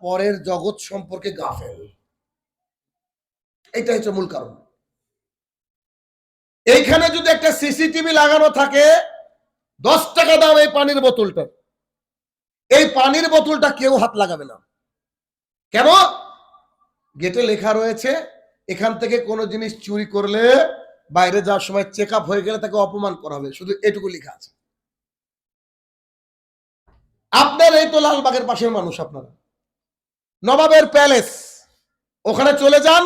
পরের জগৎ সম্পর্কে গাফেল। এটাই হচ্ছে মূল কারণ। এইখানে যদি একটা সিসিটিভি লাগানো থাকে, 10 টাকা দাম এই পানির বোতলটা, এই পানির বোতলটা কেউ হাত লাগাবে না। কেন? গেটে লেখা রয়েছে এখান থেকে কোনো জিনিস চুরি করলে বাইরে যাওয়ার সময় চেক আপ হয়ে গেলে তাকে অপমান করা হবে, শুধু এটুকু লেখা আছে। আপনার এই তো লালবাগের পাশের মানুষ, আপনারা নবাবের প্যালেস, ওখানে চলে যান,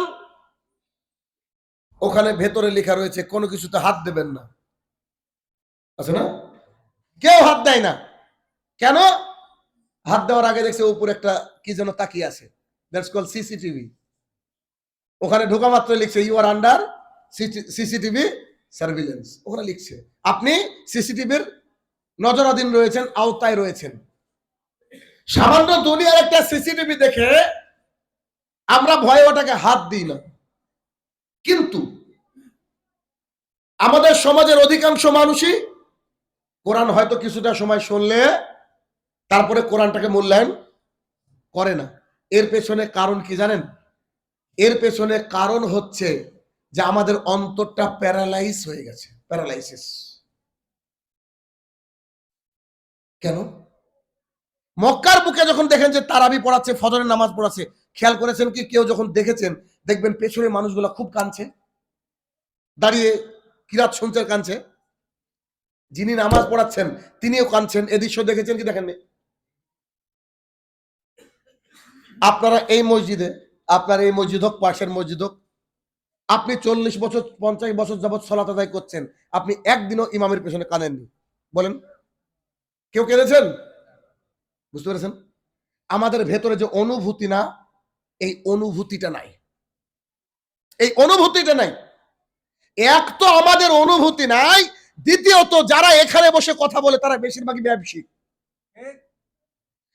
ওখানে ভেতরে লেখা রয়েছে কোনো কিছুতে হাত দেবেন না, আছে না? কেউ হাত দেয় না। কেন? হাত দেওয়ার আগে দেখছে উপরে একটা কি যেন তাকিয়ে আছে, দ্যাটস কল সিসিটিভি। ওখানে ঢোকা মাত্র লিখছে you are under CCTV surveillance. ওখানে লিখছে আপনি সিসিটিভির নজরাধীন রয়েছেন, আওতায় রয়েছেন। সামান্য দুনিয়ার একটা সিসিটিভি দেখে আমরা ভয়ে ওটাকে হাত দিই না, কিন্তু আমাদের সমাজের অধিকাংশ মানুষই কোরআন হয়তো কিছুটা সময় শুনলে তারপরে কোরআনটাকে মূল্যায়ন করে না। এর পেছনে কারণ কি জানেন? এর পেছনে কারণ হচ্ছে যে আমাদের অন্তরটা প্যারালাইজ হয়ে গেছে, প্যারালাইসিস। কেন? মক্কার বুকে যখন দেখেন যে তারাবি পড়াচ্ছে, ফজরের নামাজ পড়াচ্ছে, খেয়াল করেছেন কি কেউ যখন দেখেছেন দেখবেন পেছনে মানুষগুলো খুব কাঁদছে, দাঁড়িয়ে কিরাত শুনছে, কাঁদছে। যিনি নামাজ পড়াচ্ছেন তিনিও কাঁদছেন। এ দৃশ্য দেখেছেন কি দেখেননি? আপনারা এই মসজিদে, আপনার এই মসজিদ হোক, পাশের মসজিদ হোক, আপনি 40 বছর 50 বছর যাবৎ সালাত আদায় করছেন, আপনি একদিনও ইমামের পেছনে কাঁদেননি, বলেন? কেউ কেঁদেছেন? বুঝতে পেরেছেন? আমাদের ভেতরে যে অনুভূতি না, এই অনুভূতিটা নাই, এই অনুভূতিটা নাই। এক তো আমাদের অনুভূতি নাই, দ্বিতীয়ত যারা এখানে বসে কথা বলে তারা বেশিরভাগই ব্যবসায়িক,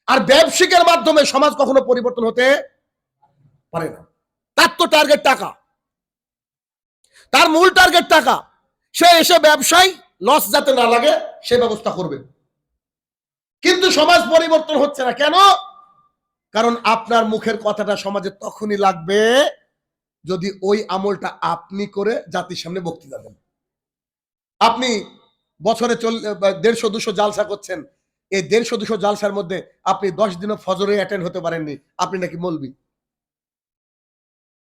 আর ব্যবসায়িকের মাধ্যমে সমাজ কখনো পরিবর্তন হতে পারে না। তার তো টার্গেট টাকা, তার মূল টার্গেট টাকা। সে এসে ব্যবসায় লস যাতে না লাগে সে ব্যবস্থা করবে, কিন্তু সমাজ পরিবর্তন হচ্ছে না। কেন? কারণ আপনার মুখের কথাটা সমাজে তখনই লাগবে যদি ওই আমলটা আপনি করে জাতির সামনে বক্তৃতা দেন। আপনি বছরে 150-200 জালসা করছেন, এই 150-200 জালসার মধ্যে আপনি 10 দিনও ফজরে অ্যাটেন্ড হতে পারেননি, আপনি নাকি মৌলবি?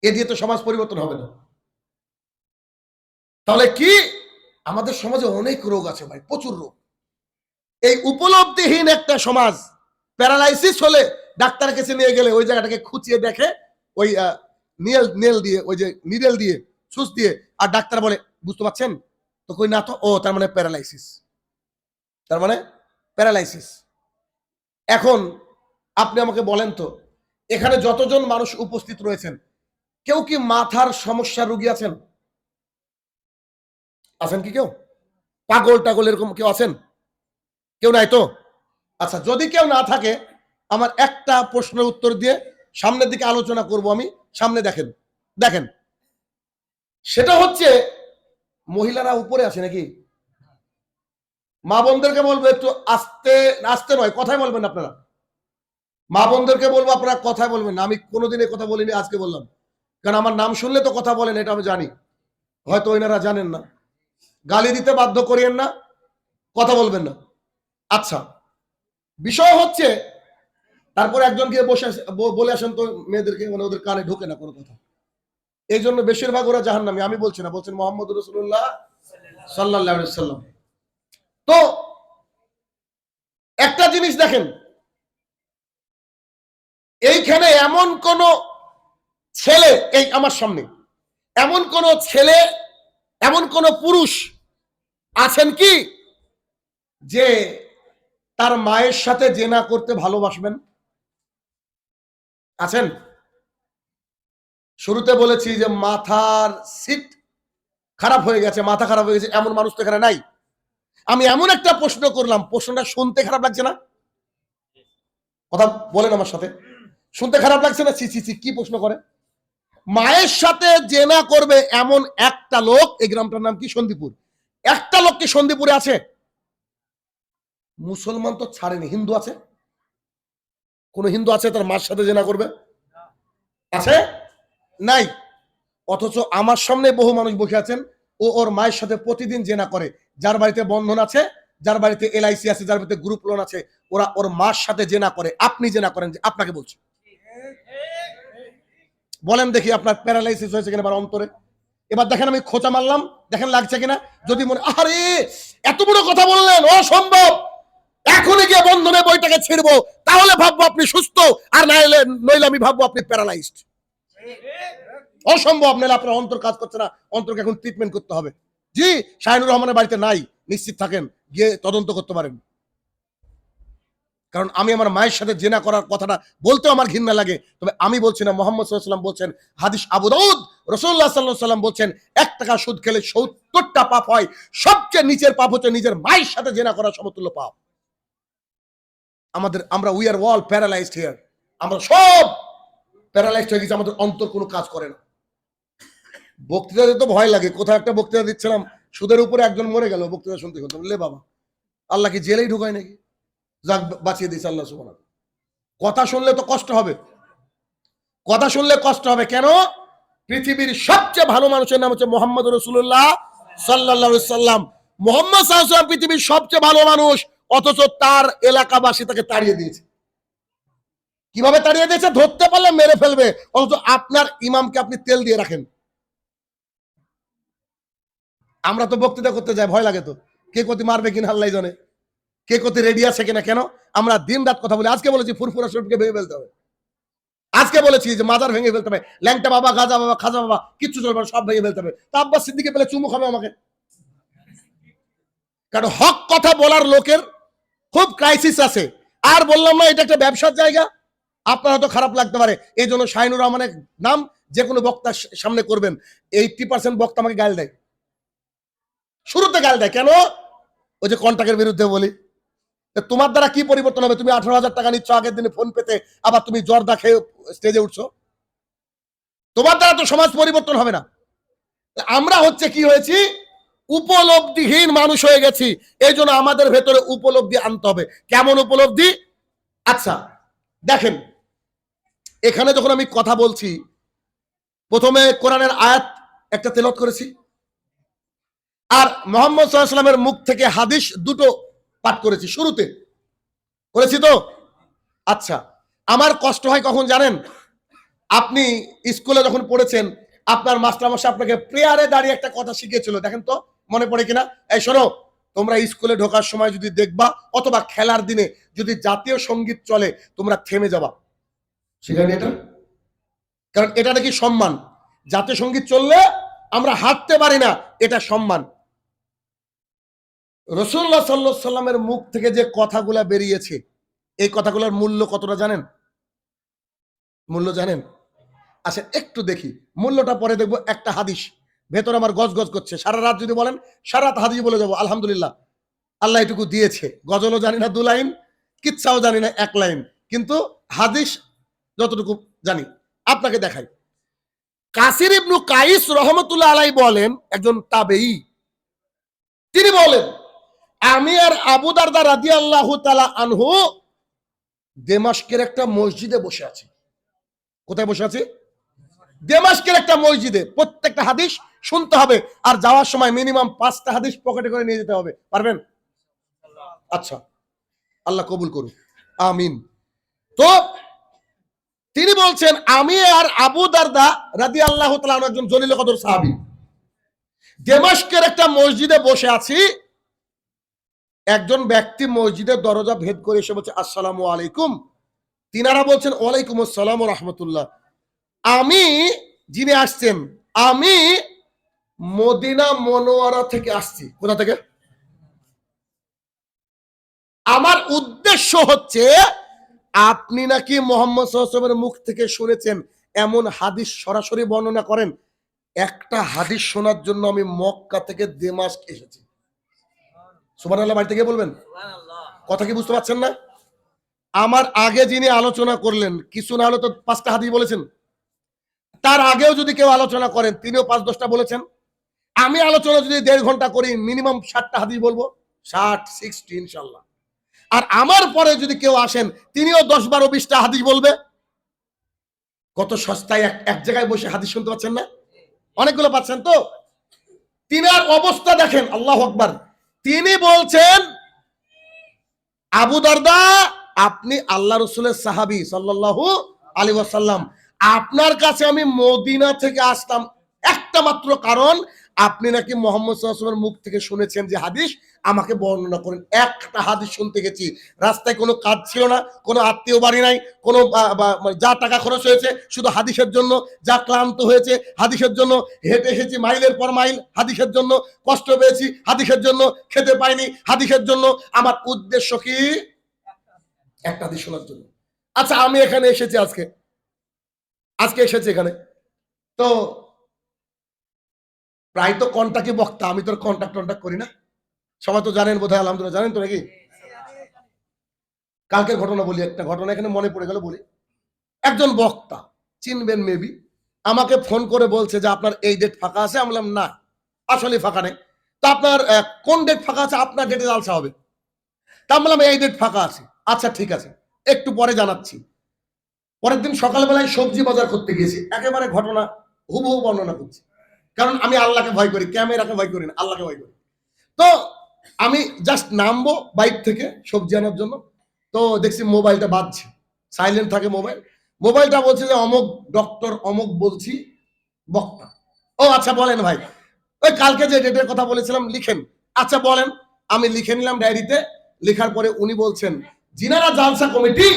এ দিয়ে তো সমাজ পরিবর্তন হবে না। তাহলে কি? আমাদের সমাজে অনেক রোগ আছে ভাই, প্রচুর রোগ। এই উপলব্ধিহীন একটা সমাজ, প্যারালাইসিস হলে ডাক্তারের কাছে নিয়ে গেলে ওই জায়গাটাকে খুঁচিয়ে দেখে, ওই নেল দিয়ে, ওই যে নিডেল দিয়ে, সুচ দিয়ে, আর ডাক্তার বলে বুঝতে পারছেন তো? কই না তো। ও তার মানে প্যারালাইসিস, তার মানে প্যারালাইসিস। এখন আপনি আমাকে বলেন তো, এখানে যতজন মানুষ উপস্থিত রয়েছেন কেউ কি মাথার সমস্যার রোগী আছেন? আছেন কি কেউ? পাগল টাগল এরকম কেউ আছেন? কেউ নাই তো? আচ্ছা, যদি কেউ না থাকে আমার একটা প্রশ্নের উত্তর দিয়ে সামনের দিকে আলোচনা করব আমি। সামনে দেখেন, দেখেন, সেটা হচ্ছে মহিলারা উপরে আছে নাকি? মা বোনদেরকে বলবো একটু আস্তে, আস্তে নয়, কথাই বলবেন আপনারা। মা বোনদেরকে বলবো আপনারা কথাই বলবেন না। আমি কোনোদিন এই কথা বলিনি, আজকে বললাম, কারণ আমার নাম শুনলে তো কথা বলেন, এটা আমি জানি, হয়তো ওনারা জানেন না। গালি দিতে বাধ্য করিয়েন না, কথা বলবেন না। আচ্ছা, বিষয় হচ্ছে তারপরে একজন গিয়ে বসে বলে আসেন তো মেয়েদেরকে, মানে ওদের কানে ঢোকে না কোনো কথা, এই জন্য বেশিরভাগ ওরা জাহান্নামী। আমি বলছি না, বলছেন মোহাম্মদ রাসূলুল্লাহ সাল্লাল্লাহু আলাইহি ওয়াসাল্লাম। তো একটা জিনিস দেখেন, এইখানে এমন কোন ছেলে, এই আমার সামনে এমন কোন ছেলে, এমন কোন পুরুষ আছেন কি যে তার মায়ের সাথে জেনা করতে ভালোবাসবেন? আছেন? শুরুতে বলেছি যে মাথার সিট খারাপ হয়ে গেছে, মাথা খারাপ হয়ে গেছে, এমন মানুষ তো এখানে নাই। আমি এমন একটা প্রশ্ন করলাম, প্রশ্নটা শুনতে খারাপ লাগছে না? কথা বলেন আমার সাথে, শুনতে খারাপ লাগছে না? সি কি প্রশ্ন করে? মায়ের সাথে জেনা করবে এমন একটা লোক, এই গ্রামটার নাম কি? সন্দীপুর। একটা লোক কি সন্দীপুরে আছে? মুসলমান তো ছাড়েনি, হিন্দু আছে। কোন হিন্দু আছে তার মার সাথে জেনা করবে? আছে? নাই। অথচ আমার সামনে বহু মানুষ বসে আছেন, ও ওর মায়ের সাথে প্রতিদিন জেনা করে। যার বাড়িতে বন্ধন আছে, যার বাড়িতে এলআইসি আছে, যার বাড়িতে গ্রুপ লোন আছে, ওরা ওর মার সাথে জেনা করে। আপনি জেনা করেন? যে আপনাকে বলছি, বলেন দেখি আপনার প্যারালাইসিস হয়েছে কিনা এবার অন্তরে। এবার দেখেন আমি খোঁচা মারলাম, দেখেন লাগছে কিনা। যদি মনে আরে এত বড় কথা বললেন, অসম্ভব, এখনই গিয়ে বন্ধনে বইটাকে ছিড়বো, তাহলে ভাববো আপনি সুস্থ, আর নইলে আমি ভাববো আপনি প্যারালাইজড। অসম্ভব, নাহলে আপনার অন্তর কাজ করছে না, অন্তরকে এখন ট্রিটমেন্ট করতে হবে। জি, শাহিনুর রহমানের বাড়িতে নাই, নিশ্চিত থাকেন, গিয়ে তদন্ত করতে পারেন। কারণ আমি আমার মায়ের সাথে জেনা করার কথাটা বলতেও আমার ঘৃণা লাগে, তবে আমি বলছি না, মুহাম্মদ সাল্লাল্লাহু আলাইহি ওয়াসাল্লাম বলছেন, হাদিস আবু দাউদ, রাসূলুল্লাহ সাল্লাল্লাহু আলাইহি ওয়াসাল্লাম বলছেন 1 টাকা সুদ খেলে 70টা পাপ হয়, সবচেয়ে নিচের পাপ হচ্ছে নিজের মায়ের সাথে জেনা করার সমতুল্য পাপ। আমরা we are all paralysed here, আমরা সব প্যারালাইজড হয়ে গেছি, আমাদের অন্তর কোনো কাজ করে না। বক্তৃতা দিতে ভয় লাগে। কোথাও একটা বক্তৃতা দিচ্ছিলাম, সুদের উপরে একজন মরে গেল, বক্তৃতা শুনতে শুনতে, বললে বাবা, আল্লাহ কি জেলেই ঢুকায় নাকি? যাক, বাঁচিয়ে দিয়েছে আল্লাহ সুবহানাহু। কথা শুনলে তো কষ্ট হবে, কথা শুনলে কষ্ট হবে। কেন? পৃথিবীর সবচেয়ে ভালো মানুষের নাম হচ্ছে মুহাম্মদ রাসূলুল্লাহ সাল্লাল্লাহু আলাইহি সাল্লাম। মুহাম্মদ সাল্লাল্লাহু আলাইহি সাল্লাম পৃথিবীর সবচেয়ে ভালো মানুষ, অথচ তার এলাকাবাসী তাকে তাড়িয়ে দিয়েছে। কিভাবে তাড়িয়ে দিয়েছে? ধরতে পারলে মেরে ফেলবে, অথচ আপনার ইমামকে আপনি তেল দিয়ে রাখেন। আমরা তো বক্তৃতা করতে যাই, ভয় লাগে তো, কে কতি মারবে কিনা আল্লাহ জানে, কে কতি রেডি আছে কিনা। কেন? আমরা দিন রাত কথা বলি। আজকে বলেছি ফুরফুরা শরীফকে ভেঙে ফেলতে হবে, আজকে বলেছি যে মাজার ভেঙে ফেলতে হবে, ল্যাংটা বাবা, গাজা বাবা, খাজা বাবা, কিচ্ছু চলবে না, সব ভেঙে ফেলতে হবে। তা আব্বাস সিদ্দিকে পেলে চুমু খাবে আমাকে। কারণ হক কথা বলার লোকের খুব ক্রাইসিস আছে। আর বললাম না, এটা একটা ব্যবসার জায়গা, আপনার হয়তো খারাপ লাগতে পারে। এই জন্য শাহিনুর রহমানের নাম যে কোনো বক্তার সামনে করবেন, 80% বক্তা আমাকে গাল দেয়, শুরুতে গাল দেয়। কেন? ওই যে কন্ট্রাক্টের বিরুদ্ধে বলি। তোমার দ্বারা কি পরিবর্তন হবে? তুমি 18,000 টাকা নিচ্ছ আগের দিনে ফোন পেতে, আবার তুমি জর্দা খেয়ে স্টেজে উঠছো, তোমার দ্বারা তো সমাজ পরিবর্তন হবে না। আমরা হচ্ছে কি হয়েছি, উপলব্ধিহীন মানুষ হয়ে গেছি। এই জন্য আমাদের ভেতরে উপলব্ধি আনতে হবে। কেমন উপলব্ধি? আচ্ছা দেখেন, এখানে যখন আমি কথা বলছি, প্রথমে কোরআনের আয়াত একটা তেলাওয়াত করেছি, আর মুহাম্মদ সাল্লাল্লাহু আলাইহি ওয়াসাল্লামের মুখ থেকে হাদিস দুটো পাঠ করেছি, শুরুতে করেছি তো। আচ্ছা, আমার কষ্ট হয় কখন জানেন? আপনি স্কুলে যখন পড়েছেন, আপনার মাস্টারমশাই আপনাকে প্রেয়ারে দাঁড়িয়ে একটা কথা শিখিয়েছিল, দেখেন তো মনে পড়ে কিনা। এই শোনো, তোমরা স্কুলে ঢোকার সময় যদি দেখবা, অথবা খেলার দিনে যদি জাতীয় সঙ্গীত চলে, তোমরা থেমে যাবা। শিখায়নি এটা? কারণ এটা নাকি সম্মান। জাতীয় সঙ্গীত চললে আমরা হাঁটতে পারি না, এটা সম্মান। রাসূলুল্লাহ সাল্লাল্লাহু আলাইহি সাল্লামের মুখ থেকে যে কথাগুলা বেরিয়েছে, এই কথাগুলোর মূল্য কতটা জানেন? মূল্য জানেন? আচ্ছা একটু দেখি, মূল্যটা পরে দেখবো। একটা হাদিস ভেতরে আমার গজ গজ করছে, সারা রাত যদি বলেন, সারা রাত হাদিস বলে যাবো। আলহামদুলিল্লাহ, আল্লাহ এটুকু দিয়েছে। গজলও জানি না 2 লাইন, কিচ্ছাও জানি না 1 লাইন, কিন্তু হাদিস যতটুকু জানি আপনাকে দেখাই। কাসির ইবনু কাইস রহমতুল্লাহ আলাইহি বলেন, একজন তাবেঈ, তিনি বলেন, আমি আর আবু দারদা রাদিয়াল্লাহু তাআলা আনহু দেমাশকের একটা মসজিদে বসে আছি। কোথায় বসে আছি? দেমাশকের একটা মসজিদে। প্রত্যেকটা হাদিস শুনতে হবে, আর যাওয়ার সময় মিনিমাম 5টা হাদিস পকেটে করে নিয়ে যেতে হবে। পারবেন? আচ্ছা, আল্লাহ কবুল করুন, আমিন। তো তিনি বলছেন, আমি আর আবু দারদা রাদিয়াল্লাহু তাআলা আনহু, একজন জলিল কদর সাহাবী, দেমাশকের একটা মসজিদে বসে আছি। একজন ব্যক্তি মসজিদের দরজা ভেদ করে এসে বলছে, আসসালামু আলাইকুম। তিনারা বলছেন, ওয়ালাইকুম আসসালাম ওয়া রাহমাতুল্লাহ। আমি, যিনি আসছেন, আমি মদিনা মনোয়ারা থেকে আসছি। কোথা থেকে? আমার উদ্দেশ্য হচ্ছে, আপনি নাকি মুহাম্মদ সাল্লাল্লাহু আলাইহি ওয়াসাল্লামের মুখ থেকে শুনেছেন, এমন হাদিস সরাসরি বর্ণনা করেন। একটা হাদিস শোনার জন্য আমি মক্কা থেকে দেমাশক এসেছি। সুবহানাল্লাহ, বাড়িতে গিয়ে বলবেন। কথা কি বুঝতে পারছেন না? আমার আগে যিনি আলোচনা করলেন, কিছু না হলে তো 5টা হাদিস বলেছেন। তার আগেও যদি কেউ আলোচনা করেন, তিনিও 5-10টা বলেছেন। আমি আলোচনা যদি 1.5 ঘন্টা করি, মিনিমাম 60টা হাদিস বলবো, 60-60 ইনশাআল্লাহ। আর আমার পরে যদি কেউ আসেন তিনিও 10-12-20টা হাদিস বলবে। কত সস্তায় এক জায়গায় বসে হাদিস শুনতে পাচ্ছেন না? অনেকগুলো পাচ্ছেন তো। তিনার অবস্থা দেখেন, আল্লাহু আকবার। তিনি বলছেন, আবু দারদা, আপনি আল্লাহ রাসূলের সাহাবী সাল্লাল্লাহু আলাইহি ওয়াসাল্লাম, আপনার কাছে আমি মদিনা থেকে আসলাম একটা মাত্র কারণ, আপনি নাকি মুহাম্মদ সাল্লাল্লাহু আলাইহি ওয়াসাল্লামের মুখ থেকে শুনেছেন যে হাদিস, আমাকে বর্ণনা করেন। একটা হাদিস শুনতে গেছি, রাস্তায় কোনো কাজ ছিল না, কোনো আত্মীয় বাড়ি নাই, কোনো যা টাকা খরচ হয়েছে শুধু হাদিসের জন্য, যা ক্লান্ত হয়েছে হাদিসের জন্য, হেঁটে এসেছি মাইলের পর মাইল হাদিসের জন্য, কষ্ট পেয়েছি হাদিসের জন্য, খেতে পাইনি হাদিসের জন্য। আমার উদ্দেশ্য কি? একটা হাদিস শোনার জন্য। আচ্ছা, আমি এখানে এসেছি আজকে এসেছি এখানে, তো প্রায় তো কন্টাক্টই বক্তা, আমি তো কন্টাক্ট করি না, সবাই তো জানেন বোধহয়, আলহামদুলিল্লাহ জানেন তো নাকি? কালকের ঘটনা বলি, একটা ঘটনা এখানে মনে পড়ে গেল বলি। একজন বক্তা, চিনবেন মেবি, আমাকে ফোন করে বলছে যে আপনার এই ডেট ফাঁকা আছে। আমি বললাম না, আসলে ফাঁকা নেই। তো আপনার কোন ডেট ফাঁকা আছে? আপনার ডেটে জালসা হবে। তা আমি বললাম এই ডেট ফাঁকা আছে। আচ্ছা ঠিক আছে, একটু পরে জানাচ্ছি। পরের দিন সকালবেলায় সবজি বাজার করতে গিয়েছি, একেবারে ঘটনা হুবহু বর্ণনা করছি, কারণ আমি আল্লাহকে ভয় করি, ক্যামেরাকে ভয় করি না, আল্লাহকে ভয় করি। তো আমি জাস্ট নামবো বাইক থেকে সবজি আনার জন্য, তো দেখছি মোবাইলটা বাজছে, সাইলেন্ট থাকে মোবাইলটা বলছে যে অমুক ডক্টর অমুক বলছি, বক্তা। ও আচ্ছা বলেন ভাই, ওই কালকে যে ডেটের কথা বলেছিলাম লিখেন। আচ্ছা বলেন। আমি লিখে নিলাম ডায়েরিতে। লেখার পরে উনি বলছেন, যিনারা জালসা কমিটি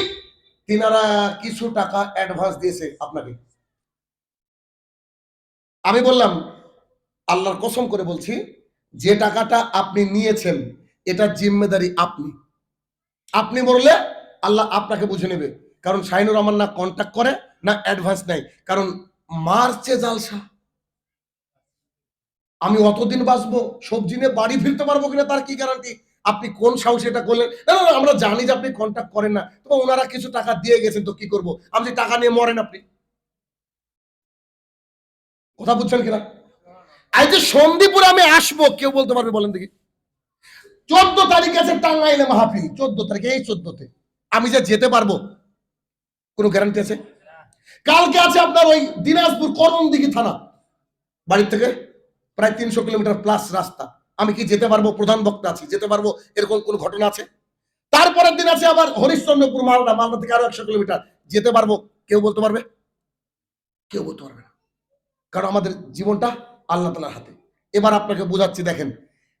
তিনারা কিছু টাকা অ্যাডভান্স দিয়েছে আপনাকে। আমি বললাম, আল্লাহর কসম করে বলছি, যে টাকাটা আপনি নিয়েছেন এটা জিম্মেদারি আপনি বললে আল্লাহ আপনাকে বুঝে নেবে। কারণ শাহিনুর রহমান না কন্ট্যাক্ট করে না অ্যাডভান্স নেয়, কারণ মার্চে জালসা। আমি অতদিন বাঁচবো, সবজি নিয়ে বাড়ি ফিরতে পারবো কিনা তার কি গ্যারান্টি? আপনি কোন সাহসে এটা করলেন? না, আমরা জানি যে আপনি কন্ট্যাক্ট করেন না, তো ওনারা কিছু টাকা দিয়ে গেছেন, তো কি করবো? আপনি টাকা নিয়ে মরেন আপনি। কথা বুঝছেন কিনা? আজ যে সন্দীপুরে আমি আসবো, কেউ বলতে পারবে বলেন দেখি? 14 তারিখ আছে টাঙ্গাইলে মাহফিল, 14 তারিখে, এই 14তে আমি যে যেতে পারবো কোনো গ্যারান্টি আছে? কালকে আছে আপনার ওই দিনাজপুর করণদিঘি থানা, বাড়ি থেকে প্রায় 300 কিলোমিটার প্লাস রাস্তা, আমি কি যেতে পারবো? প্রধান বক্তা আছি, যেতে পারবো, এরকম কোন ঘটনা আছে? তারপরের দিন আছে আবার হরিশ্চন্দ্রপুর, মালদা থেকে আরো 100 কিলোমিটার, যেতে পারবো? কেউ বলতে পারবে? কেউ বলতে পারবে না, কারণ আমাদের জীবনটা আল্লাহ তাআলার হাতে। এবার আপনাকে বোঝাচ্ছি, দেখেন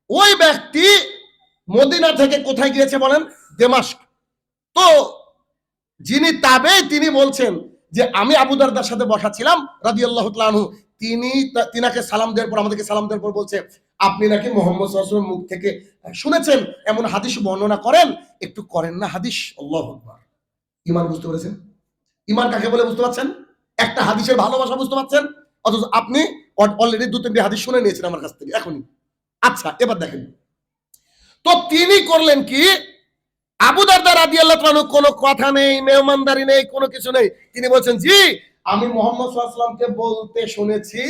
ওই ব্যক্তি মদিনা থেকে কোথায় গিয়েছে বলেন? দেমাস্ক। তো যিনি তাবে, তিনি বলছেন যে আমি আবু দারদার সাথে বসা ছিলাম রাদিয়াল্লাহু তাআলা আনহু, তিনাকে সালাম দেওয়ার পর, আমাদেরকে সালাম দেওয়ার পর বলছে, আপনি নাকি মুহাম্মদ সাল্লাল্লাহু আলাইহি ওয়াসাল্লামের মুখ থেকে শুনেছেন, এমন হাদিস বর্ণনা করেন, একটু করেন না হাদিস। আল্লাহু আকবার। ঈমান বুঝতে পেরেছেন? ঈমান কাকে বলে বুঝতে পারছেন? একটা হাদিসের ভালোবাসা বুঝতে পারছেন? অথচ আপনি অলরেডি 2-3টি হাদিস শুনে নিয়েছেন আমার কাছ থেকে এখনই। আচ্ছা এবার দেখেন, তো তিনি করলেন কি? আবু দারদা রাদিয়াল্লাহু তাআলা আনহু, কোনো কথা নেই, মেহমানদারি নেই, কোনো কিছু নেই, তিনি বলছেন, জি আমি মুহাম্মদ সাল্লাল্লাহু আলাইহি ওয়াসাল্লামকে বলতে শুনেছি।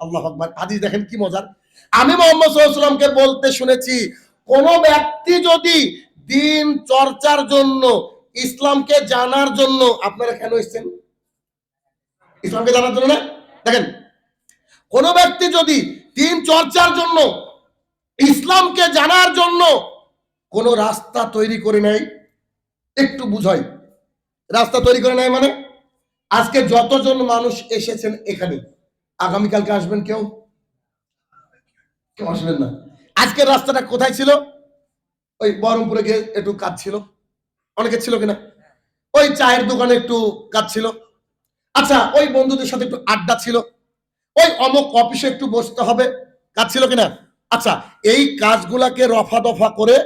আল্লাহু আকবার। হাদিস দেখেন কি মজার। আমি মুহাম্মদ সাল্লাল্লাহু আলাইহি ওয়াসাল্লামকে বলতে শুনেছি, কোন ব্যক্তি যদি দিন চর্চার জন্য, ইসলামকে জানার জন্য, আপনারা কেন এসেছেন? ইসলামকে জানার জন্য না? দেখেন, কোন ব্যক্তি যদি দিন চর্চার জন্য, ইসলামকে জানার জন্য কোন রাস্তা তৈরি করে নেয়, একটু বুঝাই, রাস্তা তৈরি করে নেয় মানে, আজকে যতজন মানুষ এসেছেন এখানে, আগামীকালকে আসবেন কেউ? কেউ আসবেন না। আজকের রাস্তাটা কোথায় ছিল? ওই বহরমপুরে গিয়ে একটু কাজ ছিল, অনেকে ছিল কিনা? ওই চায়ের দোকানে একটু কাজ ছিল। আচ্ছা, ওই বন্ধুদের সাথে একটু আড্ডা ছিল, ওই অমুক অফিসে একটু বসতে হবে, কাজ ছিল কিনা? আচ্ছা, এই কাজগুলাকে রফা দফা করে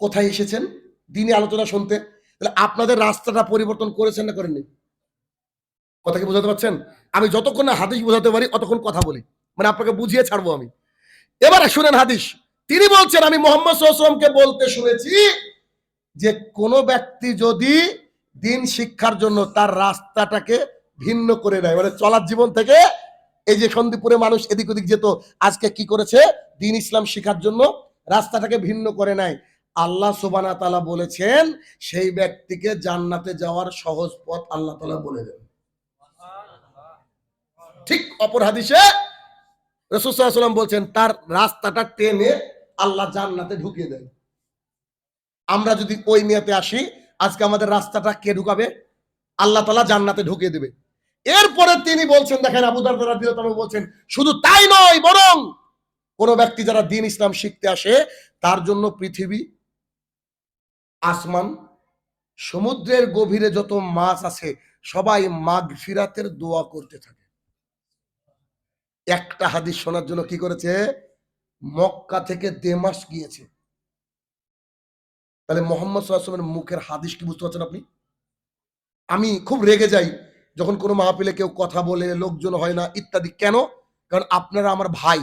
কোথায় এসেছেন? দিনে আলোচনা শুনতে। তাহলে আপনাদের রাস্তাটা পরিবর্তন করেছেন না করেননি? কথা কি বোঝাতে পারছেন? আমি যতক্ষণ না হাদিস বোঝাতে পারি অতক্ষণ কথা বলি, মানে আপনাকে বুঝিয়ে ছাড়বো আমি। এবারে শুনেন হাদিস। তিনি বলছেন, আমি মুহাম্মদ সাল্লাল্লাহু আলাইহি ওয়াসাল্লামকে বলতে শুনেছি যে কোন ব্যক্তি যদি দিন শিক্ষার জন্য তার রাস্তাটাকে ভিন্ন করে নেয়, মানে চলার জীবন থেকে, এই যে সন্দীপুরে মানুষ এদিক ওদিক যেত, আজকে কি করেছে? দিন ইসলাম শিখার জন্য রাস্তাটাকে ভিন্ন করে নেয়। আল্লাহ সুবহানাহু ওয়া তাআলা বলেছেন সেই ব্যক্তিকে জান্নাতে যাওয়ার সহজ পথ আল্লাহ তাআলা বলে দেন। ঠিক অপর হাদিসে রাসূল সাল্লাল্লাহু আলাইহি ওয়াসাল্লাম বলছেন তার রাস্তাটা টেনে আল্লাহ জান্নাতে ঢুকিয়ে দেন। আমরা যদি ওই নিয়তে আসি, আজকে আমাদের রাস্তাটা কে ঢুকাবে? আল্লাহ তাআলা জান্নাতে ঢুকিয়ে দেবে। এরপরে তিনি বলছেন, দেখেন আবু দারদা রাদিয়াল্লাহু তাআলা বলছেন শুধু তাই নয়, বরং কোন ব্যক্তি যারা দ্বীন ইসলাম শিখতে আসে তার জন্য পৃথিবী, আসমান, সমুদ্রের গভীরে যত মাছ আছে সবাই মাগফিরাতের দোয়া করতে থাকে। একটা হাদিস শোনার জন্য কি করেছে? মক্কা থেকে দেমাস গিয়েছে। তাহলে মুহাম্মদ সাল্লাল্লাহু আলাইহি ওয়াসাল্লামের মুখের হাদিস কি বুঝতে পারছেন আপনি? আমি খুব রেগে যাই যখন কোনো মাহফিলে কেউ কথা বলে, লোকজন হয় না ইত্যাদি। কেন? কারণ আপনারা আমার ভাই,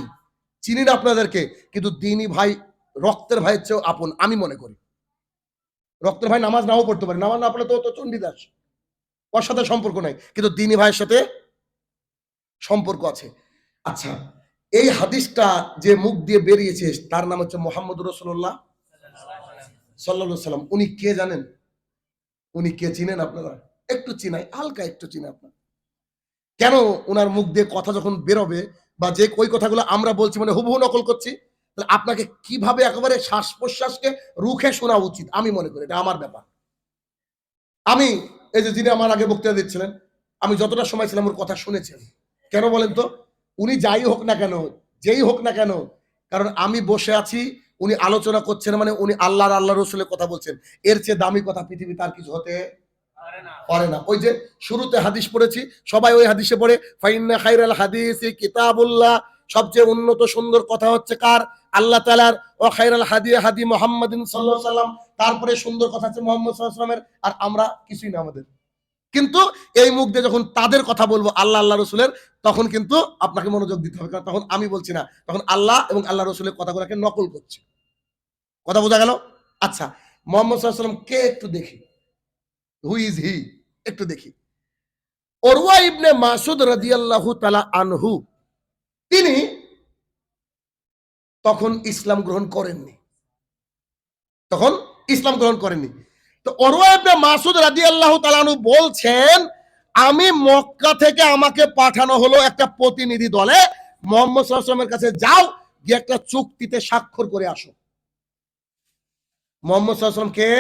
চিনি না আপনাদেরকে, কিন্তু দ্বীনি ভাই রক্তের ভাইয়ের চেয়েও আপন আমি মনে করি। রক্তের ভাই নামাজ নাও পড়তে পারে, নামাজ না পড়লে তো চণ্ডীদাস, ওর সাথে সম্পর্ক নাই, কিন্তু দ্বীনি ভাইয়ের সাথে সম্পর্ক আছে। আচ্ছা, এই হাদিসটা যে মুখ দিয়ে বেরিয়েছে তার নাম হচ্ছে মুহাম্মদুর রাসূলুল্লাহ সাল্লাল্লাহু আলাইহি ওয়াসাল্লাম। উনি কে জানেন? উনি কে চিনেন আপনারা? একটু চিনাই, হালকা একটু চিনে আপনার। কেন উনার মুখ দিয়ে কথা যখন বেরোবে বা যে ওই কথাগুলো আমরা বলছি মানে হুবহু নকল করছি, তাহলে আপনাকে কিভাবে একেবারে শ্বাস প্রশ্বাসকে রুখে শোনা উচিত আমি মনে করি, এটা আমার ব্যাপার। আমি এই যে যিনি আমার আগে বক্তৃতা দিচ্ছিলেন, আমি যতটা সময় ছিলাম ওর কথা শুনেছেন। কেন বলেন তো? উনি যাই হোক না কেন, যেই হোক না কেন, কারণ আমি বসে আছি, উনি আলোচনা করছেন মানে উনি আল্লাহর আল্লাহ রসুলের কথা বলছেন। এর চেয়ে দামি কথা পৃথিবী তার কিছু হতে পারে না। ওই যে শুরুতে হাদিস পড়েছি, সবাই ওই হাদিসে পড়ে ফাইন্না খাইরাল হাদিসি কিতাবুল্লাহ, সবচেয়ে উন্নত সুন্দর কথা হচ্ছে কার? আল্লাহ তাআলার। ও খাইরাল হাদি হাদি মুহাম্মাদিন সাল্লাল্লাহু আলাইহি ওয়াসাল্লাম, তারপরে সুন্দর কথা হচ্ছে মুহাম্মদ সাল্লাল্লাহু আলাইহি ওয়াসাল্লামের। আর আমরা কিছুই না আমাদের। কিন্তু এই মুখ দিয়ে যখন তাদের কথা বলবো আল্লাহ আল্লাহ রসুলের, তখন কিন্তু আপনাকে মনোযোগ দিতে হবে, কারণ তখন আমি বলছি না, তখন আল্লাহ এবং আল্লাহ রসুলের কথাগুলোকে নকল করছে। কথা বোঝা গেল? আচ্ছা, মুহাম্মদ সাল্লাল্লাহু আলাইহি ওয়াসাল্লাম কে একটু দেখি, হু ইজ হি, একটু দেখি। উরওয়া ইবনে মাসউদ রাদিয়াল্লাহু তাআলা আনহু, তিনি তখন ইসলাম গ্রহণ করেননি, তখন ইসলাম গ্রহণ করেননি। তো উরওয়া ইবনে মাসউদ রাদিয়াল্লাহু তাআলা আনহু বলছেন, আমি মক্কা থেকে আমাকে পাঠানো হলো একটা প্রতিনিধি দলে, মুহাম্মদ সাল্লাল্লাহু আলাইহি ওয়াসাল্লামের কাছে যাও, গিয়ে একটা চুক্তিতে স্বাক্ষর করে আসো। মুহাম্মদ সাল্লাল্লাহু আলাইহি ওয়াসাল্লাম কে?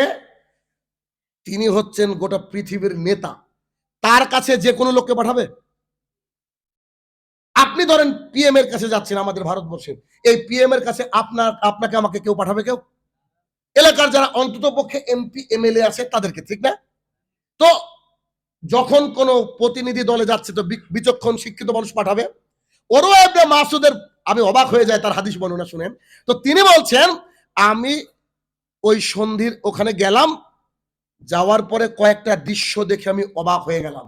তিনি হচ্ছেন গোটা পৃথিবীর নেতা। তার কাছে যে কোনো লোককে পাঠাবে? আপনি ধরেন পিএম এর কাছে যাচ্ছেন আমাদের ভারতবর্ষের, এই পিএম এর কাছে আপনাকে আমাকে কেউ পাঠাবে? কেউ? এলাকার যারা অন্তত পক্ষে এমপি এমএলএ আছে তাদেরকে, ঠিক না? তো যখন কোন প্রতিনিধি দলে যাচ্ছে তো বিচক্ষণ শিক্ষিত মানুষ পাঠাবে। উরওয়া ইবনে মাসউদের আমি অবাক হয়ে যায় তার হাদিস বর্ণনা শুনেন। তো তিনি বলছেন, আমি ওই সন্ধির ওখানে গেলাম, যাওয়ার পরে কয়েকটা দৃশ্য দেখে আমি অবাক হয়ে গেলাম।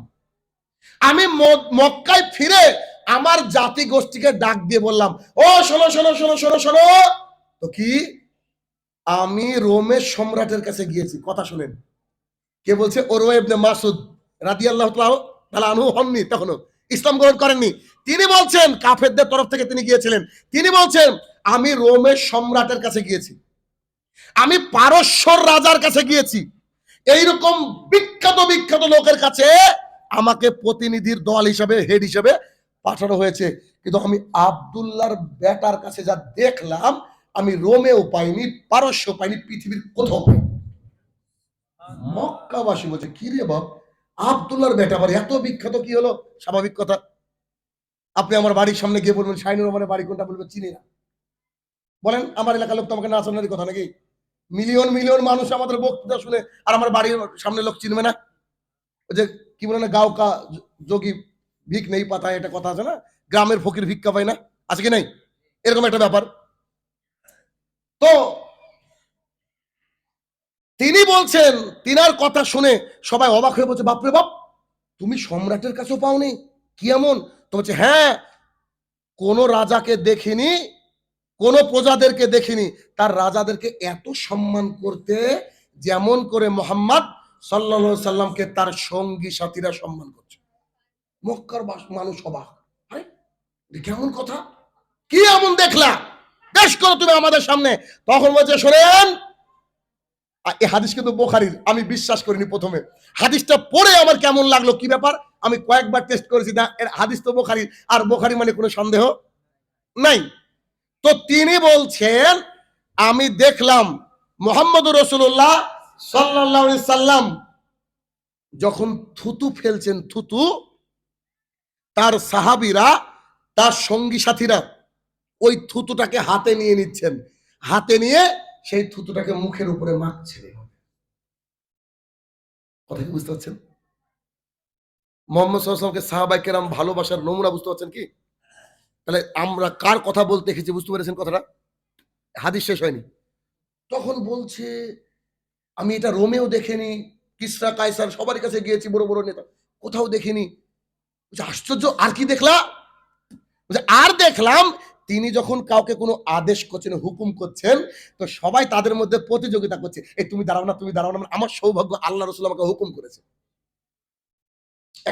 আমি মক্কায় ফিরে আমার জাতি গোষ্ঠীকে ডাক দিয়ে বললাম, ও শোনো শোনো শোনো শোনো শোনো, তো কি? আমি রোমের সম্রাটের কাছে গিয়েছি। কথা শুনেন, কে বলছে? উরওয়া ইবনে মাসউদ রাদিয়াল্লাহু তাআলা আনহু হননি, তখনও ইসলাম গ্রহণ করেননি। তিনি বলছেন, কাফেরদের তরফ থেকে তিনি গিয়েছিলেন। তিনি বলছেন, আমি রোমের সম্রাটের কাছে গিয়েছি, আমি পারস্যর রাজার কাছে গিয়েছি, এইরকম বিখ্যাত বিখ্যাত লোকের কাছে আমাকে প্রতিনিধির দল হিসেবে, হেড হিসেবে পাঠানো হয়েছে। কিন্তু আমি আব্দুল্লাহর বেটার কাছে যা দেখলাম, আমি রোমেও পাইনি, পারস্য পাইনি, পৃথিবীর কোথাও পাইনি। মক্কাবাসী বলছে, কি রে বাপ, আব্দুল্লাহর বেটা বাড়ি এত বিখ্যাত, কি হলো? স্বাভাবিক কথা। আপনি আমার বাড়ির সামনে গিয়ে বলবেন শাইনুর রহমানের বাড়ি কোনটা, বলবেন চিনি না। বলেন আমার এলাকার লোক তো আমাকে না শোনারই কথা নাকি? মিলিয়ন মিলিয়ন মানুষ আমাদের বক্তৃতা শুনে, আর আমার বাড়ির সামনে লোক চিনবে না? ওই যে কি বলে না, গাঁও কা যোগী ভিক নেই পাতায়, এটা কথা আছে না, গ্রামের ফকির ভিক্ষা পায় না, আছে কি নাই? এরকম একটা ব্যাপার। তো তিনি বলছেন, তিনার কথা শুনে সবাই অবাক হয়ে বলছে, বাপরে বাপ, তুমি সম্রাটের কাছেও পাওনি? কি এমন? তো বলছে, হ্যাঁ, কোন রাজাকে দেখিনি, কোন প্রজাদেরকে দেখিনি তার রাজাদেরকে এত সম্মান করতে, যেমন করে মোহাম্মদ সাল্লাল্লাহু আলাইহি সাল্লামকে তার সঙ্গী সাথীরা সম্মান করছে। মক্কার মানুষ অবাক, আরে কেমন কথা, কি এমন দেখলা, বেশ করো তুমি আমাদের সামনে। তখন বলছে, শোনেন, এই হাদিস কিন্তু বুখারীর, আমি বিশ্বাস করিনি প্রথমে। হাদিসটা পড়ে আমার কেমন লাগলো, কি ব্যাপার, আমি কয়েকবার টেস্ট করেছি, না এর হাদিস তো বুখারী, আর বুখারী মানে কোনো সন্দেহ নাই। তো তিনি বলছেন, আমি দেখলাম মুহাম্মদুর রাসূলুল্লাহ সাল্লাল্লাহু আলাইহি সাল্লাম যখন থুতু ফেলছেন, থুতু, তার সাহাবীরা, তার সঙ্গী সাথীরা ওই থুতুটাকে হাতে নিয়ে নিচ্ছেন, হাতে নিয়ে সেই থুতুটাকে মুখের উপরে মাখছেন। কথা কি বুঝতে পারছেন? মুহাম্মদ সাল্লাল্লাহু আলাইহি ওয়াসাল্লামকে সাহাবায়ে কেরাম ভালোবাসার নমুনা বুঝতে পারছেন কি? তাহলে আমরা কার কথা বলতে এসেছি, বুঝতে পেরেছেন কথাটা? হাদিস শেষ হয়নি। তখন বলছে, আমি এটা রোমেও দেখিনি, কিসরা কায়সার সবার কাছে গিয়েছি, বড় বড় নেতা, কোথাও দেখিনি। আশ্চর্য, আর কি দেখলা? আর দেখলাম তিনি যখন কাউকে কোনো আদেশ করছেন, হুকুম করছেন, তো সবাই তাদের মধ্যে প্রতিযোগিতা করছে, এই তুমি দাঁড়াও না, তুমি দাঁড়াও না। আমার সৌভাগ্য, আল্লাহ রাসূল আমাকে হুকুম করেছে।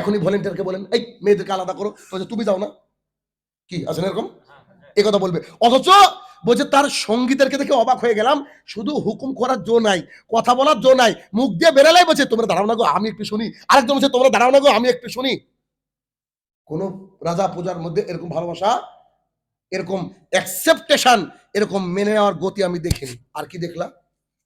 এখনই ভলেন্টিয়ারকে বলেন, এই মেয়েদেরকে আলাদা করো, তো তুমি যাও না, কি আছেন এরকম, এই কথা বলবে। অথচ বলছে তার সঙ্গীদেরকে দেখে অবাক হয়ে গেলাম, শুধু হুকুম করার জো নাই, কথা বলার জো নাই, মুখ দিয়ে বেরালাই বলছে তোমরা দাঁড়াও না গো, আমি একটু শুনি। আরেকজন বলছে তোমরা দাঁড়াও না গো, আমি একটু শুনি। কোন রাজা পূজার মধ্যে এরকম ভালোবাসা, এরকম অ্যাকসেপ্টেশন, এরকম মেনে নেওয়ার গতি আমি দেখিনি। আর কি দেখলাম?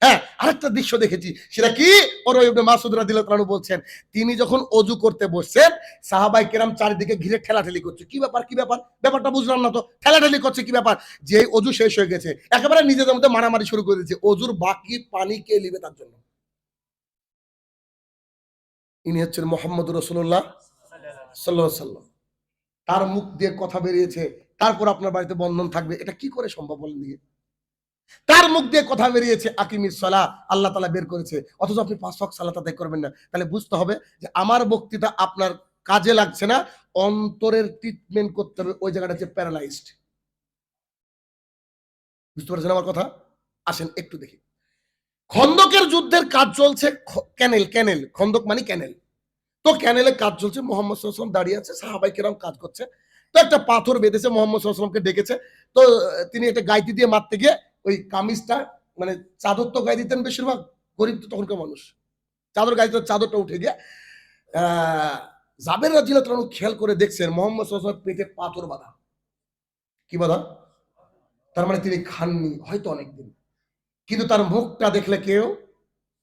হ্যাঁ, আরেকটা দৃশ্য দেখেছি, সেটা কি, ওরওয়া ইবনে মাসউদ রাদিয়াল্লাহু তাআলা বলছেন, তিনি যখন ওযু করতে বসছেন, সাহাবায়ে কেরাম চারিদিকে ঘিরে ঠেলাঠেলি করছে। কি ব্যাপার, কি ব্যাপার, ব্যাপারটা বুঝলাম না তো, ঠেলাঠেলি করছে কি ব্যাপার? যেই ওযু শেষ হয়ে গেছে, একেবারে নিজেদের মধ্যে মারামারি শুরু করে দিয়েছে, ওযুর বাকি পানি কে নিবে তার জন্য। ইনি হচ্ছেন মুহাম্মদুর রাসূলুল্লাহ সাল্লাল্লাহু আলাইহি ওয়াসাল্লাম। তার মুখ দিয়ে কথা বেরিয়েছে, তারপর আপনার বাড়িতে বন্ধন থাকবে, এটা কি করে সম্ভব বলেন দিয়ে? তার মুখ দিয়ে কথা বেরিয়েছে আকিমিস সালাহ, আল্লাহ তাআলা বের করেছে, অথচ আপনি ৫ ওয়াক্ত সালাত আদায় করবেন না। তাহলে বুঝতে হবে যে আমার বক্তৃতা আপনার কাজে লাগছে না, অন্তরের ট্রিটমেন্ট করতে হবে, ওই জায়গাটা হচ্ছে প্যারালাইজড। বুঝতে পারছেন আমার কথা? আসেন একটু দেখি। খন্দকের যুদ্ধের কাজ চলছে, ক্যানেল, ক্যানেল, খন্দক মানে ক্যানেল। তো ক্যানেলে কাজ চলছে, মুহাম্মদ সাল্লাল্লাহু আলাইহি ওয়াসাল্লাম দাঁড়িয়ে আছে, সাহাবায়ে কেরাম কাজ করছে। তো একটা পাথর বেঁধেছে, মুহাম্মদ সাল্লাল্লাহু আলাইহি ওয়াসাল্লামকে ডেকেছে। তো তিনি একটা গাইতি দিয়ে মারতে গিয়ে ওই কামিজটা, মানে চাদর তো গায়ে দিতেন বেশিরভাগ, গরিব তো তখনকার মানুষ, চাদর গায়ে দিত, চাদরটা উঠে গিয়ে জাবের রাদিয়াল্লাহু তাআলা খেয়াল করে দেখছেন মুহাম্মদ সাল্লাল্লাহু আলাইহি ওয়াসাল্লাম পেটে পাথর বাঁধা। কি বাঁধা? তার মানে তিনি খাননি হয়তো অনেকদিন, কিন্তু তার মুখটা দেখলে কেউ